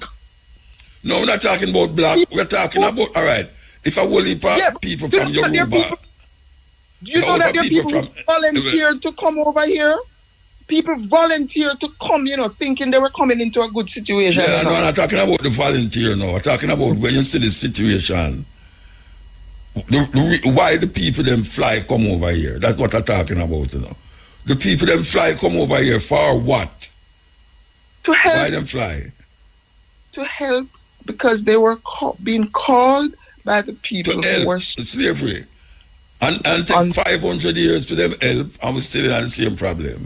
No, we're not talking about black. We're talking about, all right, if a whole heap of people from Yoruba. You know that there are people who volunteered to come over here? People volunteered to come, thinking they were coming into a good situation. Yeah, no, I'm not talking about the volunteer now. I'm talking about when you see the situation. Why the people them fly come over here? That's what I'm talking about, The people them fly come over here for what? To help. Why them fly? To help, because they were being called by the people to help who were slavery. And take 500 years for them help, and we're still in the same problem.